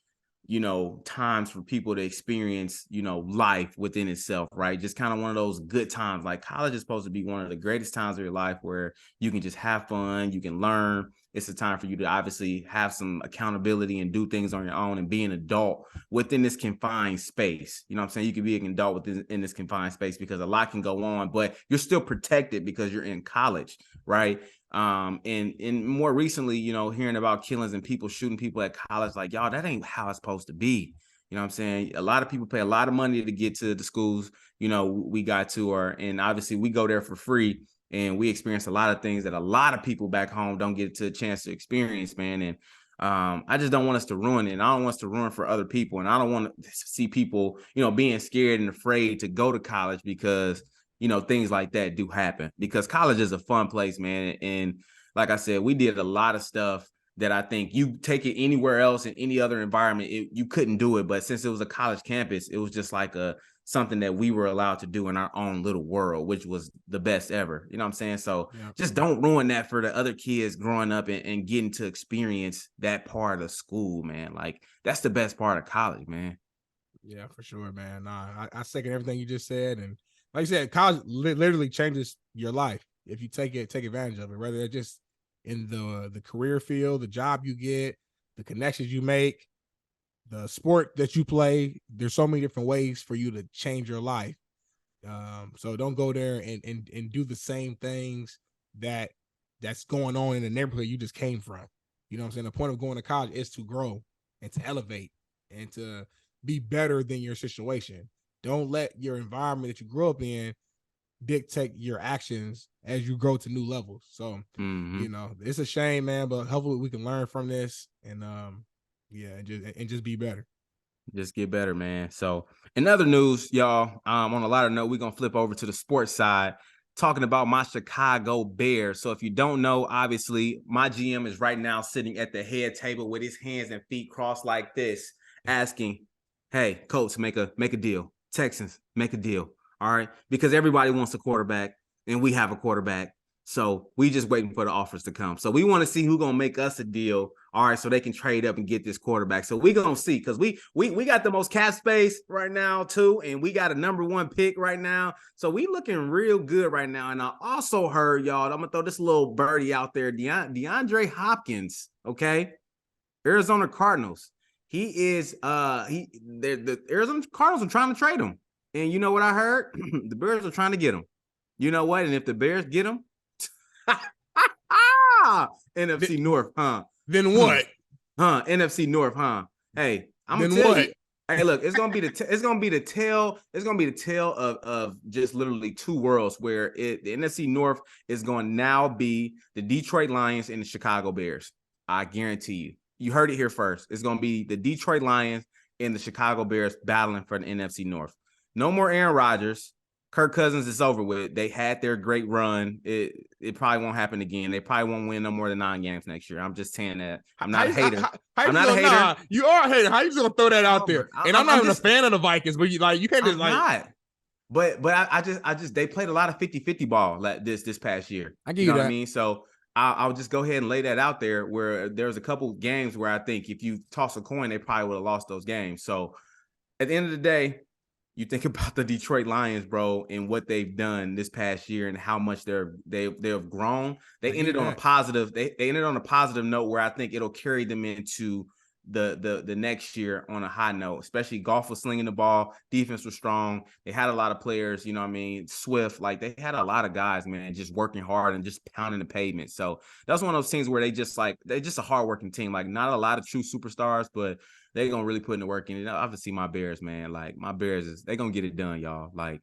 you know, times for people to experience, you know, life within itself, right? Just kind of one of those good times. Like, college is supposed to be one of the greatest times of your life where you can just have fun, you can learn. It's a time for you to obviously have some accountability and do things on your own and be an adult within this confined space. You know what I'm saying? You can be an adult in this confined space because a lot can go on, but you're still protected because you're in college, right? And more recently, you know, hearing about killings and people shooting people at college, like, y'all, that ain't how it's supposed to be. You know what I'm saying? A lot of people pay a lot of money to get to the schools, you know, we got to, and obviously we go there for free, and we experience a lot of things that a lot of people back home don't get to a chance to experience, man. And I just don't want us to ruin it. And I don't want us to ruin for other people. And I don't want to see people, you know, being scared and afraid to go to college because, you know, things like that do happen, because college is a fun place, man. And like I said, we did a lot of stuff that I think you take it anywhere else in any other environment, you couldn't do it. But since it was a college campus, it was just like something that we were allowed to do in our own little world, which was the best ever. You know what I'm saying? So just don't ruin that for the other kids growing up and getting to experience that part of school, man. Like, that's the best part of college, man.
Yeah, for sure, man. Nah, I second everything you just said. And like I said, college literally changes your life if you take advantage of it, whether it's just in the career field, the job you get, the connections you make, the sport that you play. There's so many different ways for you to change your life. So don't go there and do the same things that's going on in the neighborhood you just came from. You know what I'm saying? The point of going to college is to grow and to elevate and to be better than your situation. Don't let your environment that you grew up in dictate your actions as you grow to new levels. So, you know, it's a shame, man, but hopefully we can learn from this and just be better.
Just get better, man. So in other news, y'all, on a lighter note, we're gonna flip over to the sports side. talking about my Chicago Bears. So if you don't know, obviously my GM is right now sitting at the head table with his hands and feet crossed like this, asking, "Hey, Colts, make a deal. Texans, make a deal. All right, because everybody wants a quarterback, and we have a quarterback. So we just waiting for the offers to come. So we want to see who's gonna make us a deal. All right, so they can trade up and get this quarterback. So we gonna see, because we got the most cap space right now too, and we got a number 1 pick right now. So we looking real good right now. And I also heard, y'all, I'm gonna throw this little birdie out there, DeAndre Hopkins. Okay, Arizona Cardinals. He is the Arizona Cardinals are trying to trade him. And you know what I heard? The Bears are trying to get him. You know what? And if the Bears get him, NFC North, huh?
Then what?
NFC North, huh? Hey, I'm gonna tell you. Hey, look, it's gonna be the tale of just literally 2 worlds, where the NFC North is going to now be the Detroit Lions and the Chicago Bears. I guarantee you. You heard it here first. It's gonna be the Detroit Lions and the Chicago Bears battling for the NFC North. No more Aaron Rodgers. Kirk Cousins is over with. They had their great run. It probably won't happen again. They probably won't win no more than 9 games next year. I'm just saying that. I'm not a hater. I'm not a hater.
Nah, you are a hater. How you just gonna throw that out there? And I'm not even a fan of the Vikings, but you can't just
not. But I just they played a lot of 50-50 ball this past year.
I give you that.
What I mean? So I'll just go ahead and lay that out there, where there's a couple games where I think if you toss a coin, they probably would have lost those games. So at the end of the day, you think about the Detroit Lions, bro, and what they've done this past year and how much they've grown. They ended on a positive. They ended on a positive note, where I think it'll carry them into the next year on a high note. Especially Goff was slinging the ball, defense was strong. They had a lot of players, you know what I mean? Swift, like they had a lot of guys, man, just working hard and just pounding the pavement. So that's one of those teams where they're just a hardworking team. Like, not a lot of true superstars, but they're gonna really put in the work in it. Obviously, my Bears, man. Like, my Bears they're gonna get it done, y'all. Like,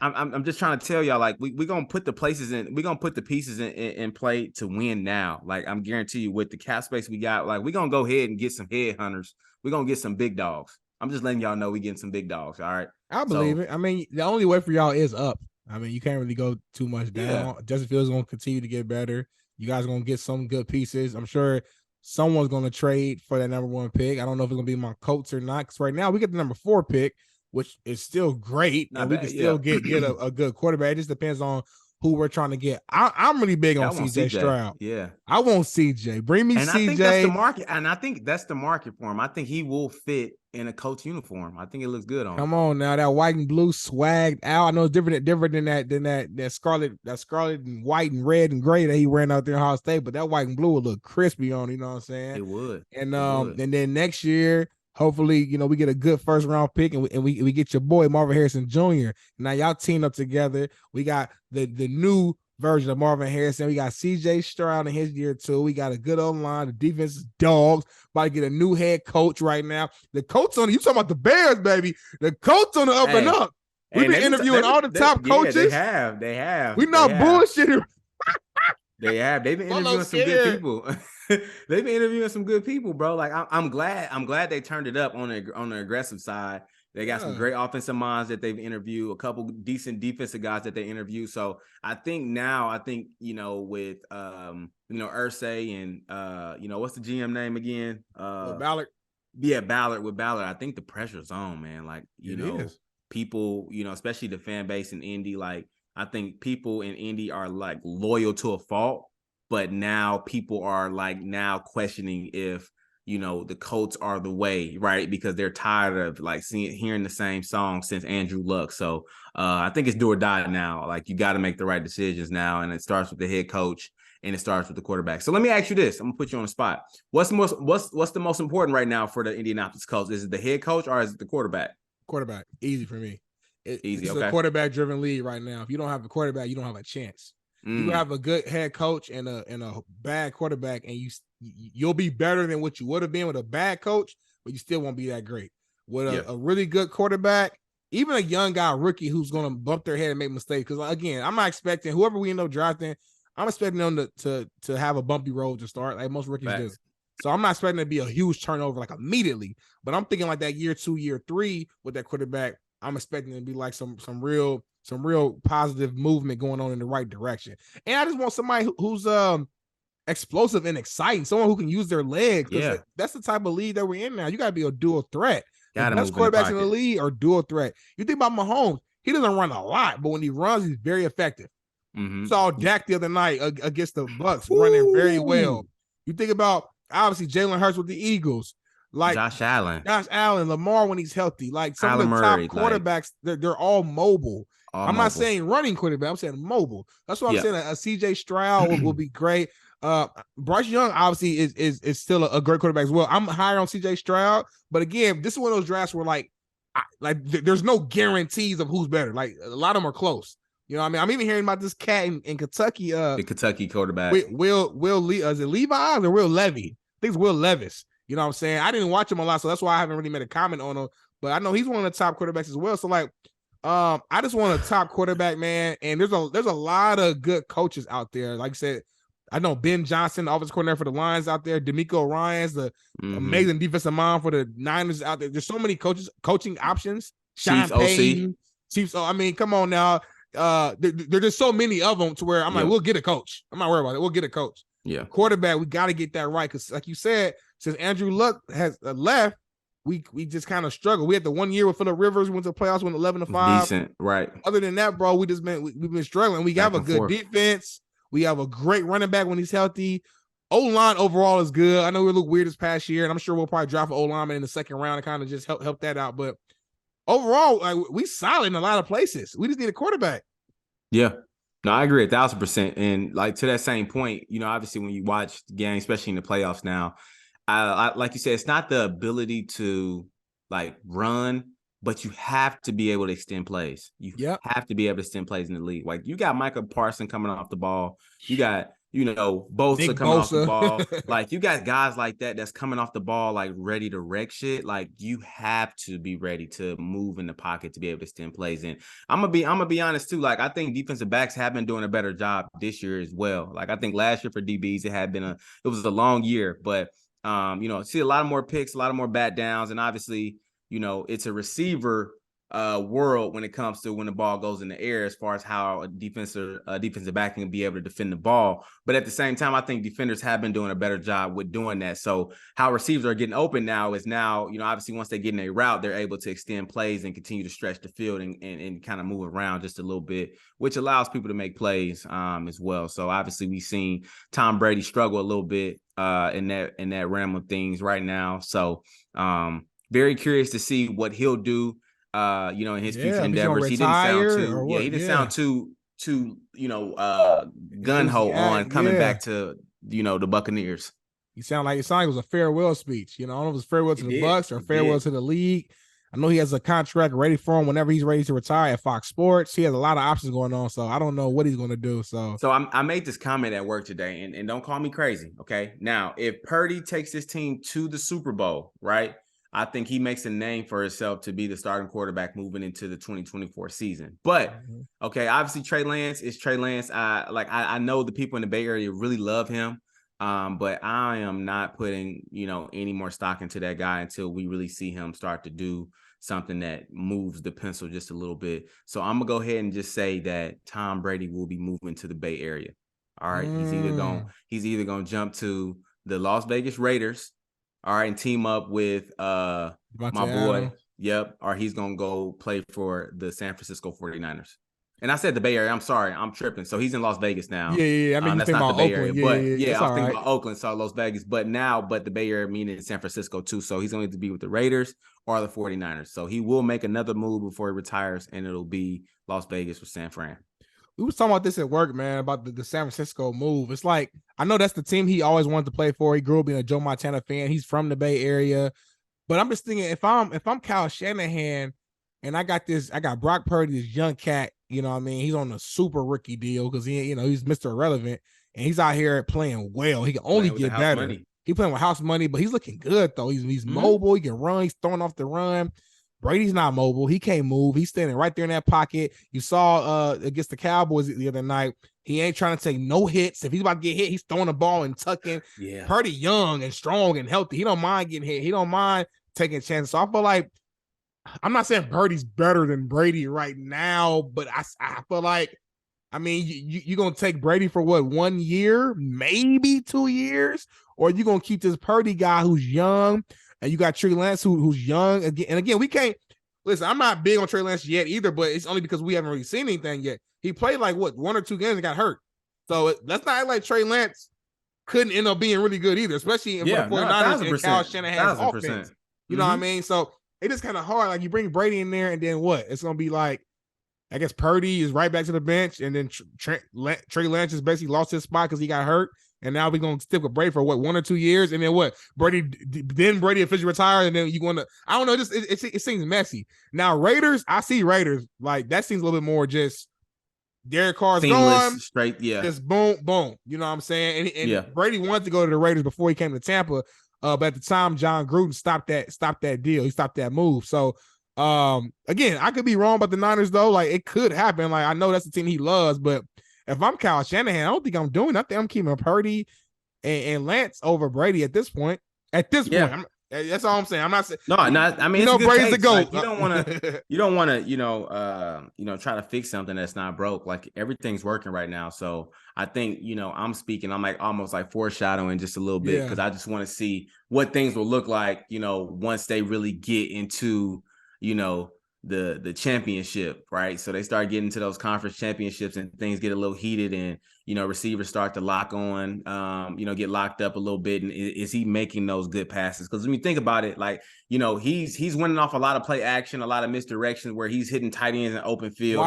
I'm just trying to tell y'all, like, we're gonna put the pieces in play to win now. Like, I'm guarantee you, with the cap space we got, like, we're gonna go ahead and get some headhunters. We're gonna get some big dogs. I'm just letting y'all know we getting some big dogs. All right.
I believe it. I mean, the only way for y'all is up. I mean, you can't really go too much down. Yeah. Justin Fields is gonna continue to get better. You guys are gonna get some good pieces. I'm sure someone's going to trade for that number 1 pick. I don't know if it's going to be my Colts or not, because right now we get the number 4 pick, which is still great. And we can still get a good quarterback. It just depends on who we're trying to get. I'm really big on CJ Stroud.
Yeah.
I want CJ. Bring me CJ.
I think that's the market. And I think that's the market for him. I think he will fit in a Colts uniform. I think it looks good on him.
Come on now, that white and blue swagged out. I know it's different than that scarlet and white and red and gray that he ran out there in Ohio State, but that white and blue would look crispy on, you know what I'm saying?
It would.
And and then next year, hopefully, we get a good first round pick, and we get your boy Marvin Harrison Jr. Now y'all team up together. We got the new version of Marvin Harrison. We got CJ Stroud in his year 2. We got a good O-line. The defense is dogs. About to get a new head coach right now. The coach you talking about the Bears, baby. The coach on the up and up. We've been interviewing all the top coaches.
Yeah, they have.
We're not bullshitting.
They have. They've been interviewing some good people. They've been interviewing some good people, bro. Like, I'm glad they turned it up on the aggressive side. They got some great offensive minds that they've interviewed, a couple decent defensive guys that they interviewed. So I think with Irsay and what's the GM name again?
Ballard.
Yeah, Ballard. With Ballard, I think the pressure's on, man. Like, people, especially the fan base in Indy, like, I think people in Indy are like loyal to a fault, but now people are like now questioning if the Colts are the way, right? Because they're tired of like hearing the same song since Andrew Luck. So I think it's do or die now. Like, you got to make the right decisions now, and it starts with the head coach and it starts with the quarterback. So let me ask you this: I'm gonna put you on the spot. What's the most important right now for the Indianapolis Colts? Is it the head coach or is it the quarterback?
Quarterback, easy for me.
Easy.
It's
okay.
a quarterback-driven league right now. If you don't have a quarterback, you don't have a chance. You have a good head coach and a bad quarterback, and you'll be better than what you would have been with a bad coach, but you still won't be that great. With a really good quarterback, even a young guy, rookie, who's going to bump their head and make mistakes. Because, again, I'm not expecting whoever we end up drafting, I'm expecting them to have a bumpy road to start, like most rookies do. So I'm not expecting it to be a huge turnover like immediately, but I'm thinking like that year 2, year 3 with that quarterback, I'm expecting it to be like some real positive movement going on in the right direction. And I just want somebody who's explosive and exciting, someone who can use their legs, because that's the type of league that we're in now. You got to be a dual threat. The best quarterbacks in the league are dual threat. You think about Mahomes, he doesn't run a lot, but when he runs, he's very effective. Saw Dak the other night against the Bucks running very well. You think about obviously Jalen Hurts with the Eagles, like
Josh Allen,
Lamar when he's healthy, like some of the top quarterbacks, they're all mobile. I'm not saying running quarterback, I'm saying mobile. That's what I'm saying. A CJ Stroud will be great. Bryce Young obviously is still a great quarterback as well. I'm higher on CJ Stroud, but again, this is one of those drafts where like there's no guarantees of who's better. Like a lot of them are close. You know what I mean? I'm even hearing about this cat in Kentucky.
The Kentucky quarterback.
Is it Levi or Will Levy? I think it's Will Levis. You know what I'm saying? I didn't watch him a lot, so that's why I haven't really made a comment on him. But I know he's one of the top quarterbacks as well. So like, I just want a top quarterback, man. And there's a lot of good coaches out there. Like I said, I know Ben Johnson, the offensive coordinator for the Lions out there. D'Amico Ryans, the amazing defensive mind for the Niners out there. There's so many coaching options. Sean Payton, Chiefs. I mean, come on now. There's just so many of them to where I'm like, we'll get a coach. I'm not worried about it. We'll get a coach.
Yeah.
Quarterback, we got to get that right. Because like you said, since Andrew Luck has left, we just kind of struggle. We had the 1 year with Phillip Rivers, we went to the playoffs, went 11-5.
Decent, right.
Other than that, bro, we've been struggling. We have a good defense. We have a great running back when he's healthy. O-line overall is good. I know we look weird this past year, and I'm sure we'll probably draft an O-lineman in the second round to kind of just help that out. But overall, like, we solid in a lot of places. We just need a quarterback.
Yeah. No, I agree 1,000%. And like to that same point, you know, obviously when you watch the game, especially in the playoffs now, I like you said, it's not the ability to like run, but you have to be able to extend plays. You have to be able to extend plays in the league. Like you got Micah Parsons coming off the ball. You got, you know, Bosa coming off the ball. Like you got guys like that that's coming off the ball, like ready to wreck shit. Like you have to be ready to move in the pocket to be able to extend plays in. I'm gonna be honest too. Like I think defensive backs have been doing a better job this year as well. Like I think last year for DBs, it was a long year, but you know, see a lot of more picks, a lot of more bat downs, and obviously, you know, it's a receiver world when it comes to when the ball goes in the air, as far as how a defensive back can be able to defend the ball. But at the same time, I think defenders have been doing a better job with doing that. So how receivers are getting open now is now, you know, obviously once they get in a route, they're able to extend plays and continue to stretch the field and kind of move around just a little bit, which allows people to make plays as well. So obviously we've seen Tom Brady struggle a little bit in that realm of things right now. So very curious to see what he'll do. You know, in his future endeavors. He didn't sound too, you know, gun-ho on coming back to, you know, the Buccaneers.
He sounded like it was a farewell speech. You know, I don't know if it was farewell to the Bucs or farewell to the league. I know he has a contract ready for him whenever he's ready to retire at Fox Sports. He has a lot of options going on, so I don't know what he's going to do. So
I made this comment at work today, and don't call me crazy, okay? Now, if Purdy takes his team to the Super Bowl, right, I think he makes a name for himself to be the starting quarterback moving into the 2024 season. But, okay, obviously Trey Lance is Trey Lance. I know the people in the Bay Area really love him, but I am not putting, you know, any more stock into that guy until we really see him start to do something that moves the pencil just a little bit. So I'm going to go ahead and just say that Tom Brady will be moving to the Bay Area. All right, he's either going to jump to the Las Vegas Raiders, all right, and team up with my boy, or he's going to go play for the San Francisco 49ers. And I said the Bay Area. I'm sorry. I'm tripping. So he's in Las Vegas now.
Yeah. I mean,
that's not the Bay Area. But
I
was thinking about Oakland, so Las Vegas. But the Bay Area meaning San Francisco too. So he's going to be with the Raiders or the 49ers. So he will make another move before he retires, and it'll be Las Vegas with San Fran.
We was talking about this at work, man, about the San Francisco move. It's like, I know that's the team he always wanted to play for. He grew up being a Joe Montana fan. He's from the Bay Area. But I'm just thinking, if I'm Kyle Shanahan and I got Brock Purdy, this young cat, you know what I mean? He's on a super rookie deal because he's Mr. Irrelevant, and he's out here playing well. He can only get better. He's playing with house money, but he's looking good though. He's mobile. He can run. He's throwing off the run. Brady's not mobile. He can't move. He's standing right there in that pocket. You saw against the Cowboys the other night. He ain't trying to take no hits. If he's about to get hit, he's throwing the ball and tucking. Yeah. Purdy young and strong and healthy. He don't mind getting hit. He don't mind taking chances. So I feel like I'm not saying Purdy's better than Brady right now, but I feel like, I mean, you're going to take Brady for what, 1 year, maybe 2 years, or you're going to keep this Purdy guy who's young, and you got Trey Lance who's young. And again, we can't, listen, I'm not big on Trey Lance yet either, but it's only because we haven't really seen anything yet. He played like, what, 1 or 2 games and got hurt. So let's not act like Trey Lance couldn't end up being really good either, especially for the 49ers and Kyle Shanahan's offense. You know what I mean? So it is kind of hard. Like, you bring Brady in there, and then what? It's going to be like, I guess Purdy is right back to the bench, and then Trey Lance just basically lost his spot because he got hurt, and now we're going to stick with Brady for what, 1 or 2 years, and then what? Brady officially retired, and then you going to, I don't know, it seems messy. Now Raiders, I see Raiders, like, that seems a little bit more just Derek Carr's gone,
straight,
just boom, boom. You know what I'm saying? And Brady wanted to go to the Raiders before he came to Tampa, but at the time, John Gruden stopped that deal. He stopped that move. So again, I could be wrong about the Niners though. Like, it could happen. Like, I know that's the team he loves, but if I'm Kyle Shanahan, I don't think I'm doing nothing. I'm keeping Purdy and Lance over Brady at this point. That's all I'm saying. I'm not saying
I mean,
Brady's the GOAT.
Like, you don't want to, try to fix something that's not broke. Like, everything's working right now. So I think, I'm speaking, I'm like almost like foreshadowing just a little bit, because I just want to see what things will look like, once they really get into, the championship, right? So they start getting to those conference championships and things get a little heated, and receivers start to lock on, get locked up a little bit. And is he making those good passes? Because when you think about it, like, he's winning off a lot of play action, a lot of misdirection where he's hitting tight ends in open field,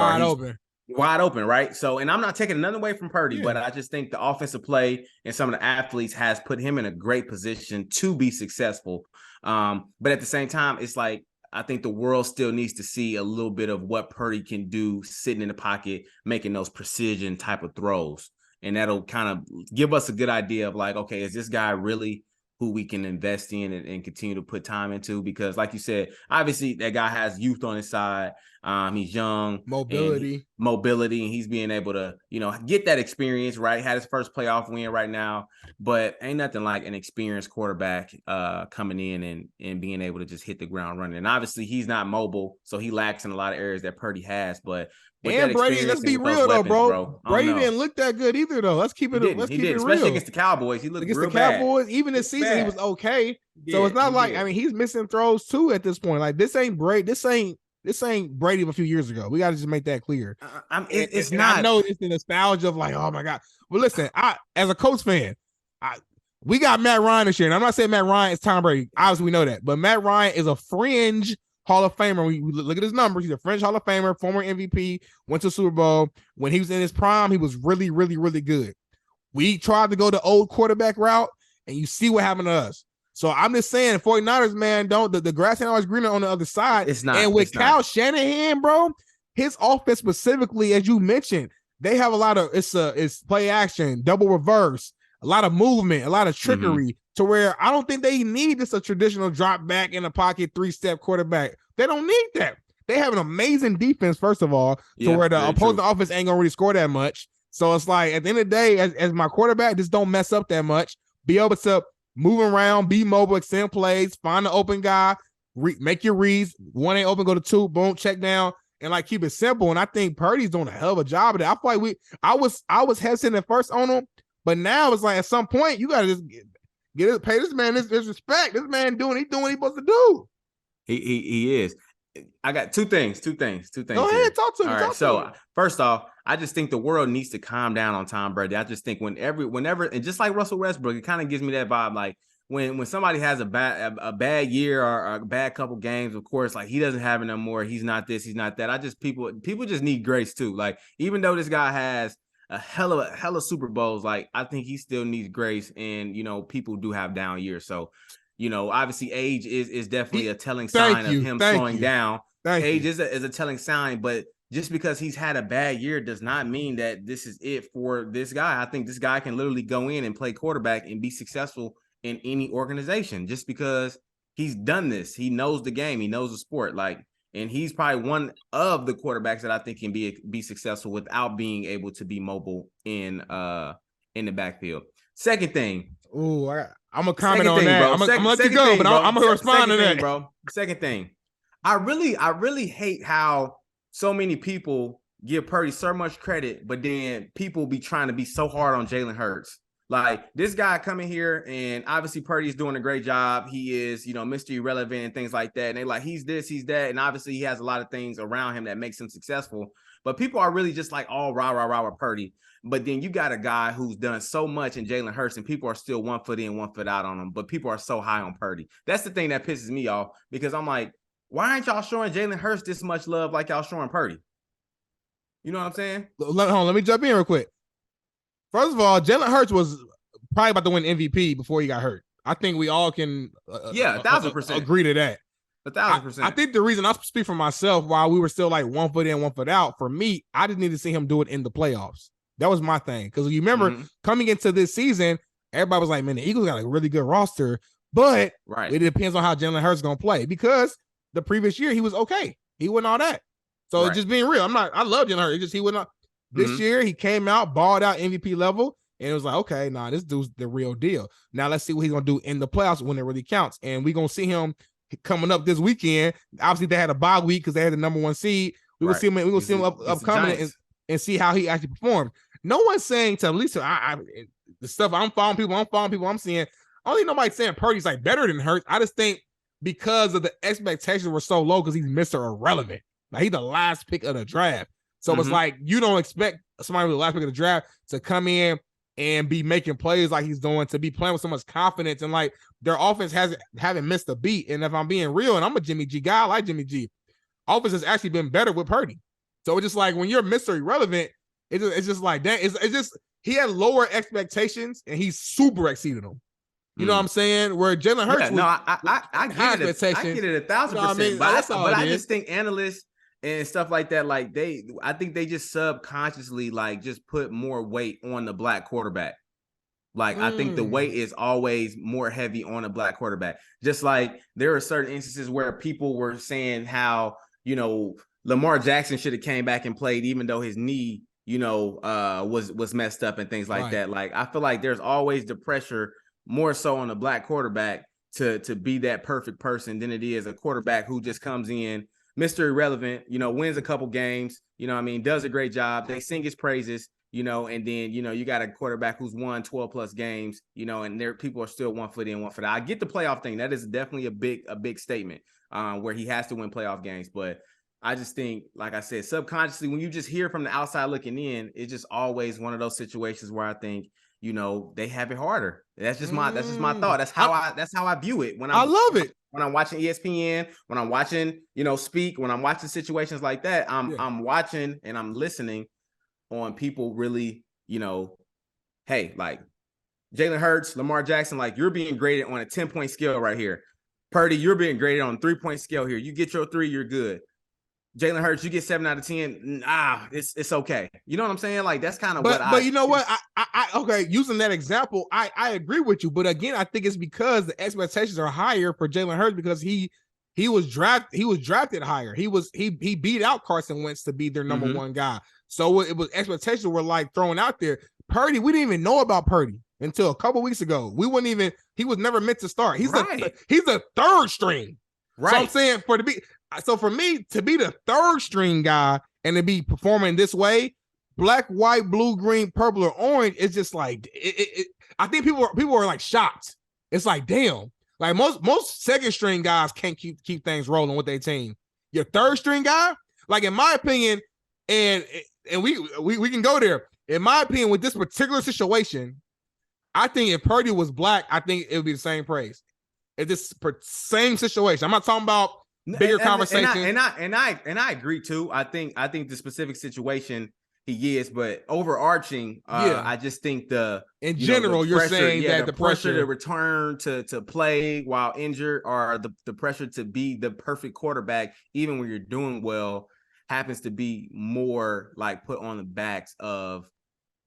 wide open, right? So, and I'm not taking another away from Purdy, but I just think the offensive play and some of the athletes has put him in a great position to be successful. But at the same time, it's like, I think the world still needs to see a little bit of what Purdy can do sitting in the pocket, making those precision type of throws. And that'll kind of give us a good idea of like, okay, is this guy really who we can invest in and continue to put time into? Because like you said, obviously that guy has youth on his side. He's young, mobility, and he's being able to, get that experience, right? Had his first playoff win right now, but ain't nothing like an experienced quarterback coming in and being able to just hit the ground running. And obviously he's not mobile, so he lacks in a lot of areas that Purdy has, but
and Brady, let's be real though, bro. Brady didn't look that good either, though. Let's keep it. Let's keep it real.
Especially against the Cowboys, he looked against the
Cowboys. Even this season, he was okay. So it's not like, I mean, he's missing throws too at this point. Like, this ain't Brady. This ain't Brady of a few years ago. We got to just make that clear.
It's not.
I know it's the nostalgia of like, oh my god. Well, listen, as a Colts fan, we got Matt Ryan this year, and I'm not saying Matt Ryan is Tom Brady. Obviously, we know that, but Matt Ryan is a fringe Hall of Famer. We look at his numbers. He's a French Hall of Famer, former MVP, went to Super Bowl. When he was in his prime, he was really, really, really good. We tried to go the old quarterback route, and you see what happened to us. So I'm just saying, 49ers, man, the grass ain't always greener on the other side.
It's not.
And with Kyle Shanahan, bro, his offense specifically, as you mentioned, they have a lot of, it's play action, double reverse, a lot of movement, a lot of trickery, to where I don't think they need just a traditional drop back in the pocket, 3-step quarterback. They don't need that. They have an amazing defense, first of all, to where the opposing offense ain't gonna really score that much. So it's like, at the end of the day, as my quarterback, just don't mess up that much. Be able to move around, be mobile, extend plays, find the open guy, make your reads. 1 ain't open, go to 2, boom, check down, and like keep it simple. And I think Purdy's doing a hell of a job of that. I feel like I was hesitant at first on him, but now it's like at some point you gotta just pay this man this respect. This man doing what he's supposed to do.
He is. I got two things. Go
ahead, talk to me.
All right, so first off, I just think the world needs to calm down on Tom Brady. I just think whenever, and just like Russell Westbrook, it kind of gives me that vibe. Like when somebody has a bad year or a bad couple games, of course, like he doesn't have it no more. He's not this, he's not that. People just need grace too. Like, even though this guy has a hell of Super Bowls, like I think he still needs grace, and people do have down years. So, obviously age is definitely a telling sign of him slowing down. Age is a telling sign, but just because he's had a bad year does not mean that this is it for this guy. I think this guy can literally go in and play quarterback and be successful in any organization just because he's done this. He knows the game. He knows the sport. And he's probably one of the quarterbacks that I think can be successful without being able to be mobile in the backfield. Second thing.
Ooh, I'm gonna comment on that. I'm gonna let you go, but I'm gonna respond to that,
bro. Second thing. I really hate how so many people give Purdy so much credit, but then people be trying to be so hard on Jalen Hurts. Like this guy coming here, and obviously Purdy's doing a great job. He is, Mr. Irrelevant and things like that. And they like, he's this, he's that. And obviously he has a lot of things around him that makes him successful. But people are really just like all rah, rah, rah with Purdy. But then you got a guy who's done so much in Jalen Hurts, and people are still 1 foot in, 1 foot out on him. But people are so high on Purdy. That's the thing that pisses me off, because I'm like, why ain't y'all showing Jalen Hurts this much love like y'all showing Purdy? You know what I'm saying?
Let me jump in real quick. First of all, Jalen Hurts was probably about to win MVP before he got hurt. I think we all can
1,000%
agree to that.
1,000%.
I think the reason I speak for myself, while we were still like 1 foot in, 1 foot out, for me, I just need to see him do it in the playoffs. That was my thing. Because you remember coming into this season, everybody was like, man, the Eagles got a really good roster, but it depends on how Jalen Hurts is going to play, because the previous year he was okay. He wasn't all that. So just being real, I love Jalen Hurts. It's just he went up. This year he came out, balled out MVP level, and it was like, okay, this dude's the real deal. Now let's see what he's gonna do in the playoffs when it really counts. And we're gonna see him coming up this weekend. Obviously, they had a bye week because they had the number 1 seed. We will see him. We will see him upcoming and see how he actually performs. No one's saying to Lisa, the stuff I'm following people. I'm seeing. I don't think nobody's saying Purdy's like better than Hurts. I just think because of the expectations were so low, because he's Mr. Irrelevant. Like, he's the last pick of the draft. So it's like, you don't expect somebody with the last pick of the draft to come in and be making plays like he's doing, to be playing with so much confidence. And like, their offense haven't missed a beat. And if I'm being real, and I'm a Jimmy G guy, I like Jimmy G, offense has actually been better with Purdy. So it's just like, when you're Mr. Irrelevant, it's just like that. It's just, he had lower expectations and he super exceeded them. You know what I'm saying? Where Jalen Hurts,
I get it. I get it 1,000%. But I just think analysts and stuff like that, like I think they just subconsciously like just put more weight on the black quarterback. Like, I think the weight is always more heavy on a black quarterback. Just like there are certain instances where people were saying how, Lamar Jackson should have came back and played, even though his knee, was messed up and things like that. Like, I feel like there's always the pressure more so on the black quarterback to be that perfect person than it is a quarterback who just comes in, Mr. Irrelevant, wins a couple games, does a great job. They sing his praises, and then, you got a quarterback who's won 12 plus games, and there people are still 1 foot in, 1 foot out. I get the playoff thing. That is definitely a big statement where he has to win playoff games. But I just think, like I said, subconsciously, when you just hear from the outside looking in, it's just always one of those situations where I think, they have it harder. That's just my thought. That's how I view it I love it. When I'm watching ESPN, when I'm watching, Speak, when I'm watching situations like that, I'm watching and I'm listening on people really, hey, like Jalen Hurts, Lamar Jackson, like, you're being graded on a 10-point scale right here. Purdy, you're being graded on a 3-point scale here. You get your 3, you're good. Jalen Hurts, you get 7 out of 10. It's okay. You know what I'm saying? Like, that's kind of what
But you know what? I okay, using that example, I agree with you. But again, I think it's because the expectations are higher for Jalen Hurts, because he was drafted higher. He beat out Carson Wentz to be their number 1 guy. So it was expectations were like thrown out there. Purdy, we didn't even know about Purdy until a couple weeks ago. He was never meant to start. He's a third string. Right. So I'm saying for me to be the third string guy and to be performing this way, black, white, blue, green, purple, or orange, it's just like I think people are like shocked. It's like, damn, like most second string guys can't keep things rolling with their team. Your third string guy, like, in my opinion, and we can go there. In my opinion, with this particular situation, I think if Purdy was black, I think it would be the same praise. It's this same situation. I'm not talking about bigger conversation.
And I agree too. I think the specific situation he is, but overarching, I just think in
general, you're
pressure,
saying that the pressure
to return to play while injured, or the pressure to be the perfect quarterback, even when you're doing well, happens to be more like put on the backs of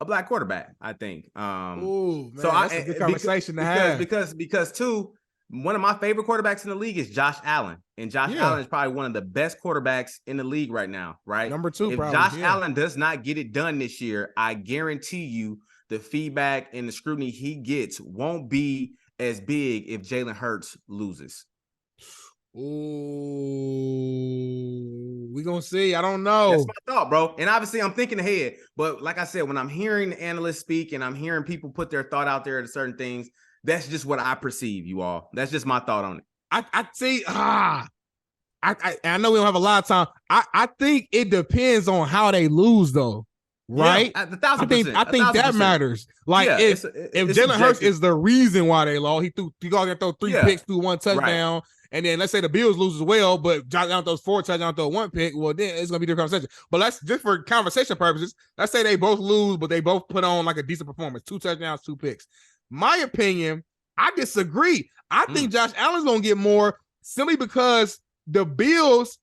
a black quarterback, I think.
Ooh, man, so that's a good conversation to have.
Because too, one of my favorite quarterbacks in the league is Josh Allen. And Josh Allen is probably one of the best quarterbacks in the league right now, right?
Number 2,
if
probably.
Josh Allen does not get it done this year, I guarantee you the feedback and the scrutiny he gets won't be as big if Jalen Hurts loses.
Ooh, we gonna see. I don't know.
That's my thought, bro. And obviously, I'm thinking ahead. But like I said, when I'm hearing analysts speak and I'm hearing people put their thought out there to certain things, that's just what I perceive, you all. That's just my thought on it.
I see. I know we don't have a lot of time. I think it depends on how they lose, though. Right?
Yeah, 1,000%.
I think that matters. Like if Jalen Hurts is the reason why they lost, he got to throw 3 picks through 1 touchdown. Right. And then let's say the Bills lose as well, but Josh Allen throws 4 touchdowns, throw 1 pick. Well, then it's gonna be a different conversation. But let's just for conversation purposes, let's say they both lose, but they both put on like a decent performance, 2 touchdowns, 2 picks. My opinion, I disagree. I think Josh Allen's gonna get more simply because the Bills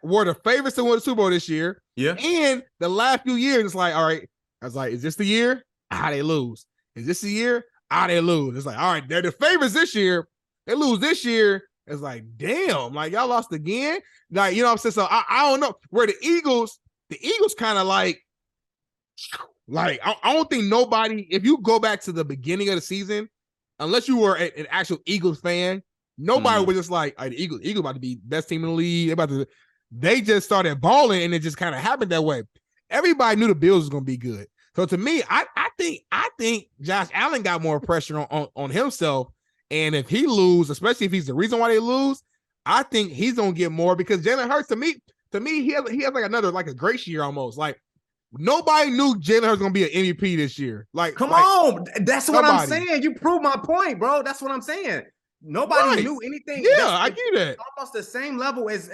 were the favorites to win the Super Bowl this year.
Yeah.
And the last few years, it's like, all right, I was like, is this the year? How they lose? Is this the year? How they lose? It's like, all right, they're the favorites this year. They lose this year. It's like, damn, like y'all lost again. Like, you know what I'm saying? So I don't know. Where the Eagles kind of like I don't think nobody, if you go back to the beginning of the season, unless you were an actual Eagles fan, nobody was just like, the Eagles about to be best team in the league. They just started balling, and it just kind of happened that way. Everybody knew the Bills was going to be good. So to me, I think Josh Allen got more pressure on himself. And if he lose, especially if he's the reason why they lose, I think he's going to get more because Jalen Hurts, to me, he has like another, like a great year almost. Like nobody knew Jalen Hurts was going to be an MVP this year.
Come on. That's what I'm saying. You proved my point, bro. That's what I'm saying. Nobody knew anything.
Yeah, I get that.
Almost the same level as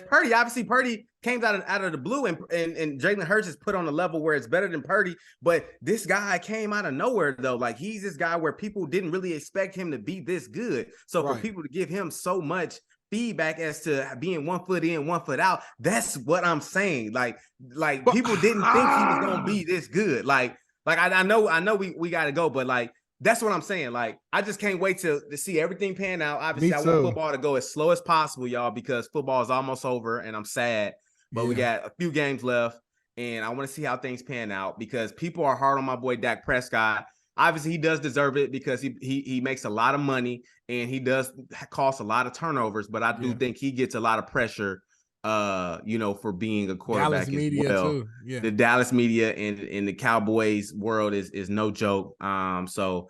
Purdy. Obviously, Purdy came out of the blue, and Jalen Hurts is put on a level where it's better than Purdy. But this guy came out of nowhere, though. Like he's this guy where people didn't really expect him to be this good. So for people to give him so much feedback as to being 1 foot in, 1 foot out, that's what I'm saying. Like people didn't think he was gonna be this good. Like I know we gotta go, but like. That's what I'm saying. Like, I just can't wait to see everything pan out. Obviously, I want football to go as slow as possible, y'all, because football is almost over, and I'm sad. But we got a few games left, and I want to see how things pan out because people are hard on my boy Dak Prescott. Obviously, he does deserve it because he makes a lot of money, and he does cost a lot of turnovers. But I do think he gets a lot of pressure. For being a quarterback
Dallas media
well.
too. Yeah.
The Dallas media and the Cowboys world is no joke. So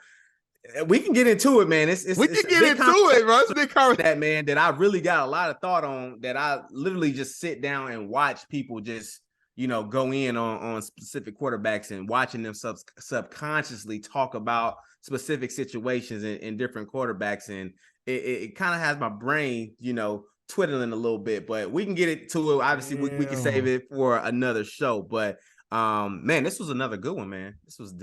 we can get into it, man. We can get into it, bro. It's a big conversation that I really got a lot of thought on. That I literally just sit down and watch people just go in on specific quarterbacks and watching them subconsciously talk about specific situations and different quarterbacks, and it kind of has my brain, twiddling a little bit, but we can get it to it. Obviously, we can save it for another show. But man, this was another good one, man. This was.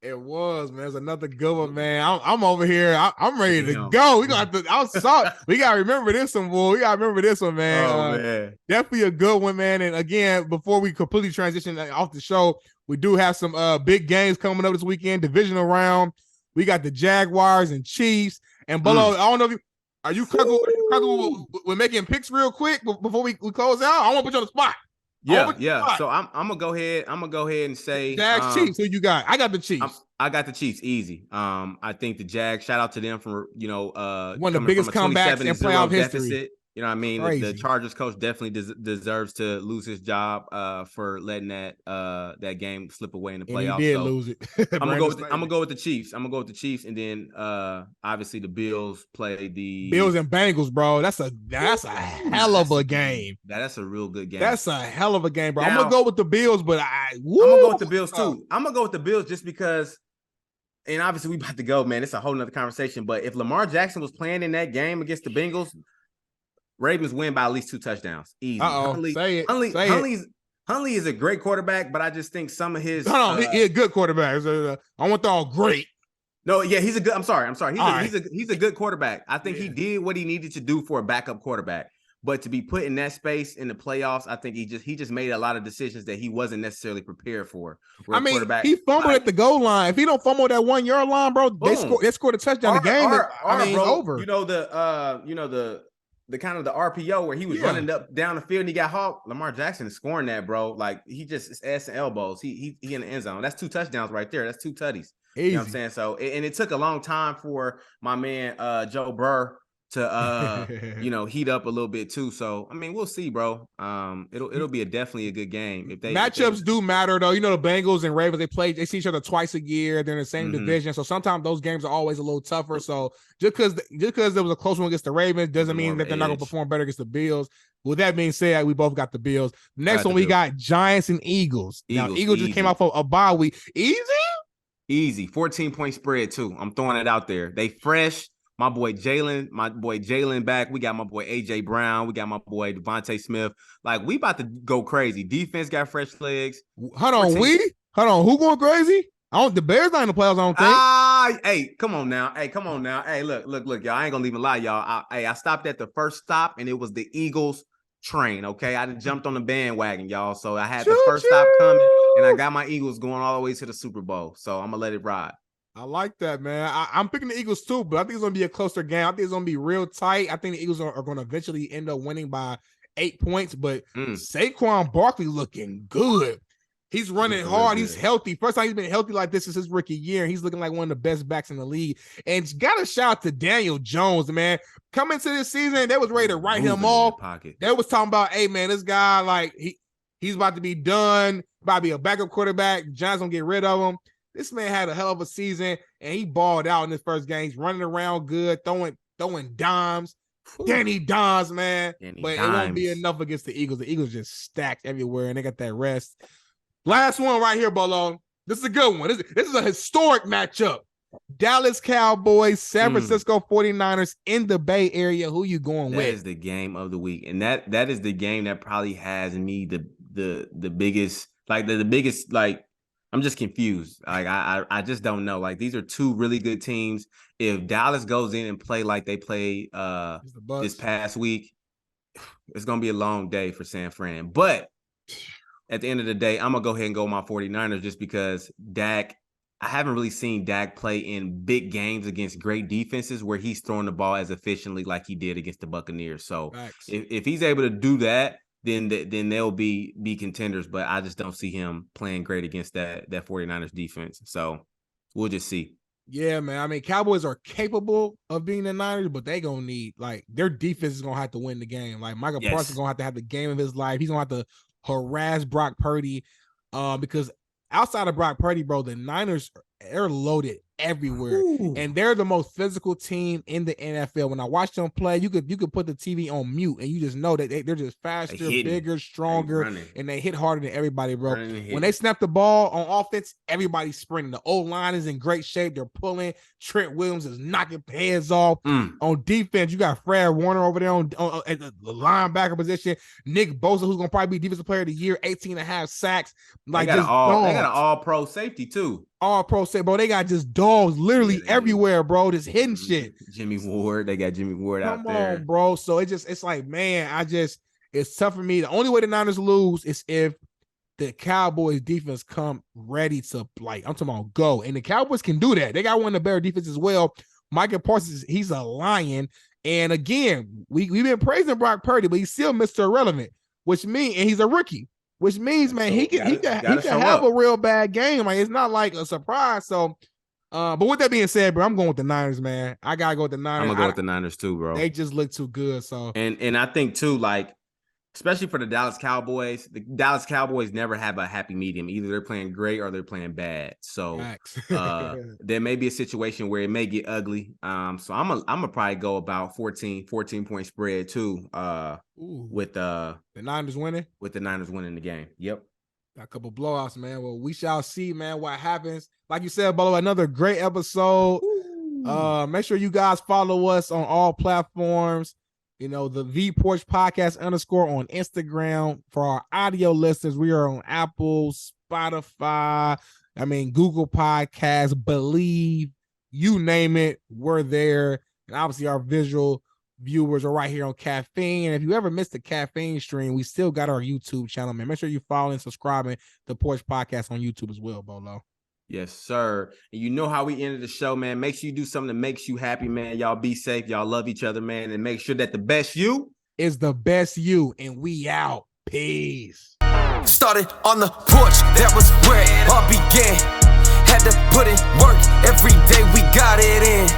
It was, man. It's another good one, man. I'm over here. I'm ready to go. We gonna have to. I'm sorry. We gotta remember this one, boy. We gotta remember this one, man.
Oh man,
definitely a good one, man. And again, before we completely transition off the show, we do have some big games coming up this weekend. Divisional round. We got the Jaguars and Chiefs. And Bolo, I don't know if you. Are you comfortable with making picks real quick before we close out? I want to put you on the spot.
Yeah. So I'm gonna go ahead. and say
Jags Chiefs. Who you got? I got the Chiefs.
I got the Chiefs easy. I think the Jags. Shout out to them for
one of the biggest comebacks in playoff history.
Deficit. You know what I mean? The Chargers coach definitely deserves to lose his job for letting that game slip away in the playoffs.
He did lose it.
I'm gonna go with the Chiefs. And then obviously the Bills play the
Bills and Bengals, bro. That's a hell of a game.
That's a real good game.
That's a hell of a game, bro. Now, I'm gonna go with the Bills, but
I'm gonna go with the Bills too. I'm gonna go with the Bills just because. And obviously we about to go, man. It's a whole nother conversation. But if Lamar Jackson was playing in that game against the Bengals, Ravens win by at least 2 touchdowns. Easy.
Huntley
is a great quarterback, but I just think some of his.
He's a good quarterback. I want to all great.
No, yeah, he's a good. I'm sorry. He's a good quarterback. I think he did what he needed to do for a backup quarterback. But to be put in that space in the playoffs, I think he just made a lot of decisions that he wasn't necessarily prepared for.
He fumbled at the goal line. If he don't fumble that 1 yard line, bro, they scored a touchdown. The game, it's over.
The kind of the RPO where he was running up down the field and he got hawked. Lamar Jackson is scoring that, bro. Like he just is ass and elbows. He in the end zone. That's 2 touchdowns right there. That's 2 tutties.
Easy.
You know what I'm saying? So, and it took a long time for my man Joe Burr to heat up a little bit too. So I mean, we'll see, bro. It'll be definitely a good game.
Matchups do matter though. The Bengals and Ravens, they see each other twice a year. They're in the same division, so sometimes those games are always a little tougher. So just because there was a close one against the Ravens doesn't mean that they're not going to perform better against the Bills. With that being said, we both got the Bills. Next one, we got Giants and Eagles. Now, Eagles just came off of a bye week.
Easy. 14-point spread too. I'm throwing it out there. They fresh. My boy Jalen back. We got my boy AJ Brown. We got my boy Devontae Smith. Like, we about to go crazy. Defense got fresh legs.
Hold on, who going crazy? The Bears not in the playoffs, I don't think.
Hey, come on now. Hey, look, y'all. I ain't gonna even lie, y'all. I stopped at the first stop, and it was the Eagles train. Okay, I just jumped on the bandwagon, y'all. So I had the first stop coming, and I got my Eagles going all the way to the Super Bowl. So I'm gonna let it ride.
I like that, man. I'm picking the Eagles too, but I think it's going to be a closer game. I think it's going to be real tight. I think the Eagles are going to eventually end up winning by 8 points, but Saquon Barkley looking good. He's running hard. He's healthy. First time he's been healthy like this is his rookie year. He's looking like one of the best backs in the league. And got to shout out to Daniel Jones, man. Coming to this season, they was ready to write him off. They was talking about, hey, man, this guy, like, he's about to be done, about to be a backup quarterback. Giants going to get rid of him. This man had a hell of a season, and he balled out in his first game. He's running around good, throwing dimes. Danny Dimes, man. It won't be enough against the Eagles. The Eagles just stacked everywhere, and they got that rest. Last one right here, Bolo. This is a good one. This is a historic matchup. Dallas Cowboys, San Francisco 49ers in the Bay Area. Who you going with?
That is the game of the week, and that is the game that probably has me the biggest, like the biggest, like, I'm just confused. Like, I just don't know. Like, these are two really good teams. If Dallas goes in and play like they played this past week, it's going to be a long day for San Fran. But at the end of the day, I'm going to go ahead and go my 49ers just because Dak, I haven't really seen Dak play in big games against great defenses where he's throwing the ball as efficiently like he did against the Buccaneers. So if he's able to do that, then they'll be contenders, but I just don't see him playing great against that 49ers defense. So we'll just see.
Yeah, man. I mean, Cowboys are capable of being the Niners, but they gonna need, like, their defense is gonna have to win the game. Like, Michael Parsons is gonna have the game of his life. He's gonna have to harass Brock Purdy, because outside of Brock Purdy, bro, the Niners, they're loaded everywhere. Ooh. And they're the most physical team in the NFL. When I watch them play, you could put the TV on mute and you just know that they're just faster, bigger, stronger, and they hit harder than everybody, bro. When they snap the ball on offense, everybody's sprinting. The O-line is in great shape. They're pulling. Trent Williams is knocking heads off. On defense, you got Fred Warner over there at the linebacker position. Nick Bosa, who's going to probably be Defensive Player of the Year, 18.5 sacks. Like,
they got an all-pro safety, too.
All-pro safety, bro. They got just dogs literally everywhere, bro. Just hitting shit.
Jimmy Ward. They got Jimmy Ward out there.
Come on, bro. So it's like, man, it's tough for me. The only way the Niners lose is if the Cowboys defense come ready to, like, I'm talking about go. And the Cowboys can do that. They got one of the better defenses as well. Michael Parsons, he's a lion. And again, we've been praising Brock Purdy, but he's still Mr. Irrelevant, and he's a rookie. Which means, man, he can have a real bad game. Like, it's not like a surprise. So, but with that being said, bro, I'm going with the Niners, man. I gotta go with the Niners.
I'm gonna go with the Niners too, bro.
They just look too good. So,
and I think too, like, especially for the Dallas Cowboys never have a happy medium. Either they're playing great or they're playing bad. So there may be a situation where it may get ugly. So I'm gonna probably go about 14 point spread too. With the
Niners winning.
With the Niners winning the game. Yep.
Got a couple blowouts, man. Well, we shall see, man, what happens. Like you said, Bolo, another great episode. Make sure you guys follow us on all platforms. You know, the Porch Podcast _ on Instagram. For our audio listeners, we are on Apple, Spotify, Google Podcasts, Believe, you name it, we're there. And obviously our visual viewers are right here on Caffeine. And if you ever missed the Caffeine stream, we still got our YouTube channel, man. Make sure you follow and subscribing to Porch Podcast on YouTube as well, Bolo.
Yes, sir. And you know how we ended the show, man. Make sure you do something that makes you happy, man. Y'all be safe. Y'all love each other, man. And make sure that the best you
is the best you. And we out. Peace.
Started on the porch. That was where it all began. Had to put in work. Every day we got it in.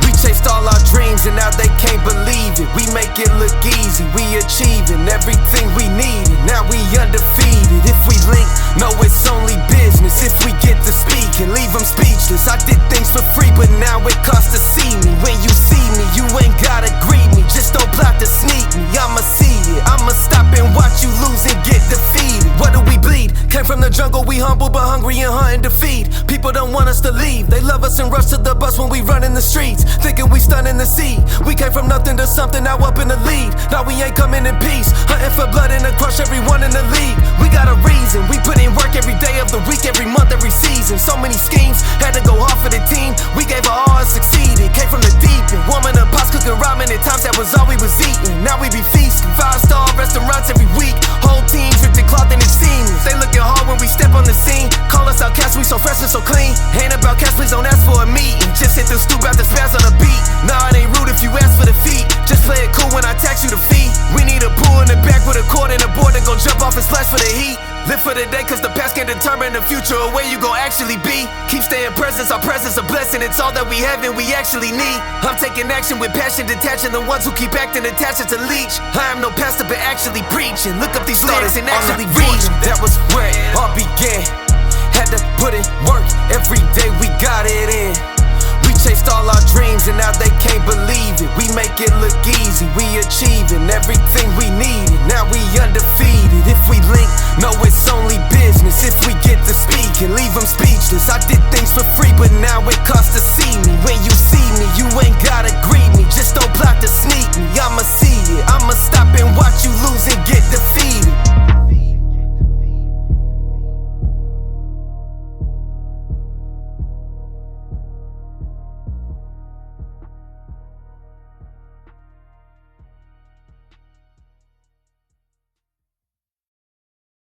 We chased all our dreams and now they can't believe it. We make it look easy, we achieving everything we needed. Now we undefeated. If we link, no, it's only business. If we get to speak and leave them speechless. I did things for free, but now it costs to see me. When you see me, you ain't gotta greet me. Just don't plot to sneak me. I'ma see it, I'ma stop and watch you lose and get defeated. What do we bleed? Came from the jungle, we humble but hungry and hunting to feed. People don't want us to leave. They love us and rush to the bus when we run in the streets, thinking we stunning the sea. We came from nothing to something, now up in the lead. Now we ain't coming in peace, hunting for blood and to crush everyone in the league. We got a reason, we put in work every day of the week, every month, every season. So many schemes, had to go hard for the team. We gave our all and succeeded. Came from the deep end, warming up pots, cooking ramen. At times that was all we was eating. Now we be feasting, 5-star restaurants every week. Whole team dripped in cloth and it's seamless. They looking hard when we step on the scene. Call us outcasts, we so fresh and so clean. Ain't about cash, please don't ask for a meeting. Just hit the stoop out the spaz on the beat. Nah, it ain't rude if you ask for the feet. Just play it cool when I tax you the fee. We need a pool in the back with a cord and a board that gon' jump off and splash for the heat. Live for the day cause the past can determine the future or where you gon' actually be. Keep staying present, our presence a blessing. It's all that we have and we actually need. I'm taking action with passion, detaching the ones who keep acting attached to leech. I am no pastor but actually preaching. Look up these lyrics and actually read. That was where it all began. Had to put in work, every day we got it in. We chased all our dreams and now they can't believe it. We make it look easy, we achieving everything we needed. Now we undefeated. If we link, no, it's only business. If we get to speak and leave them speechless. I did things for free, but now it costs to see me. When you see me, you ain't gotta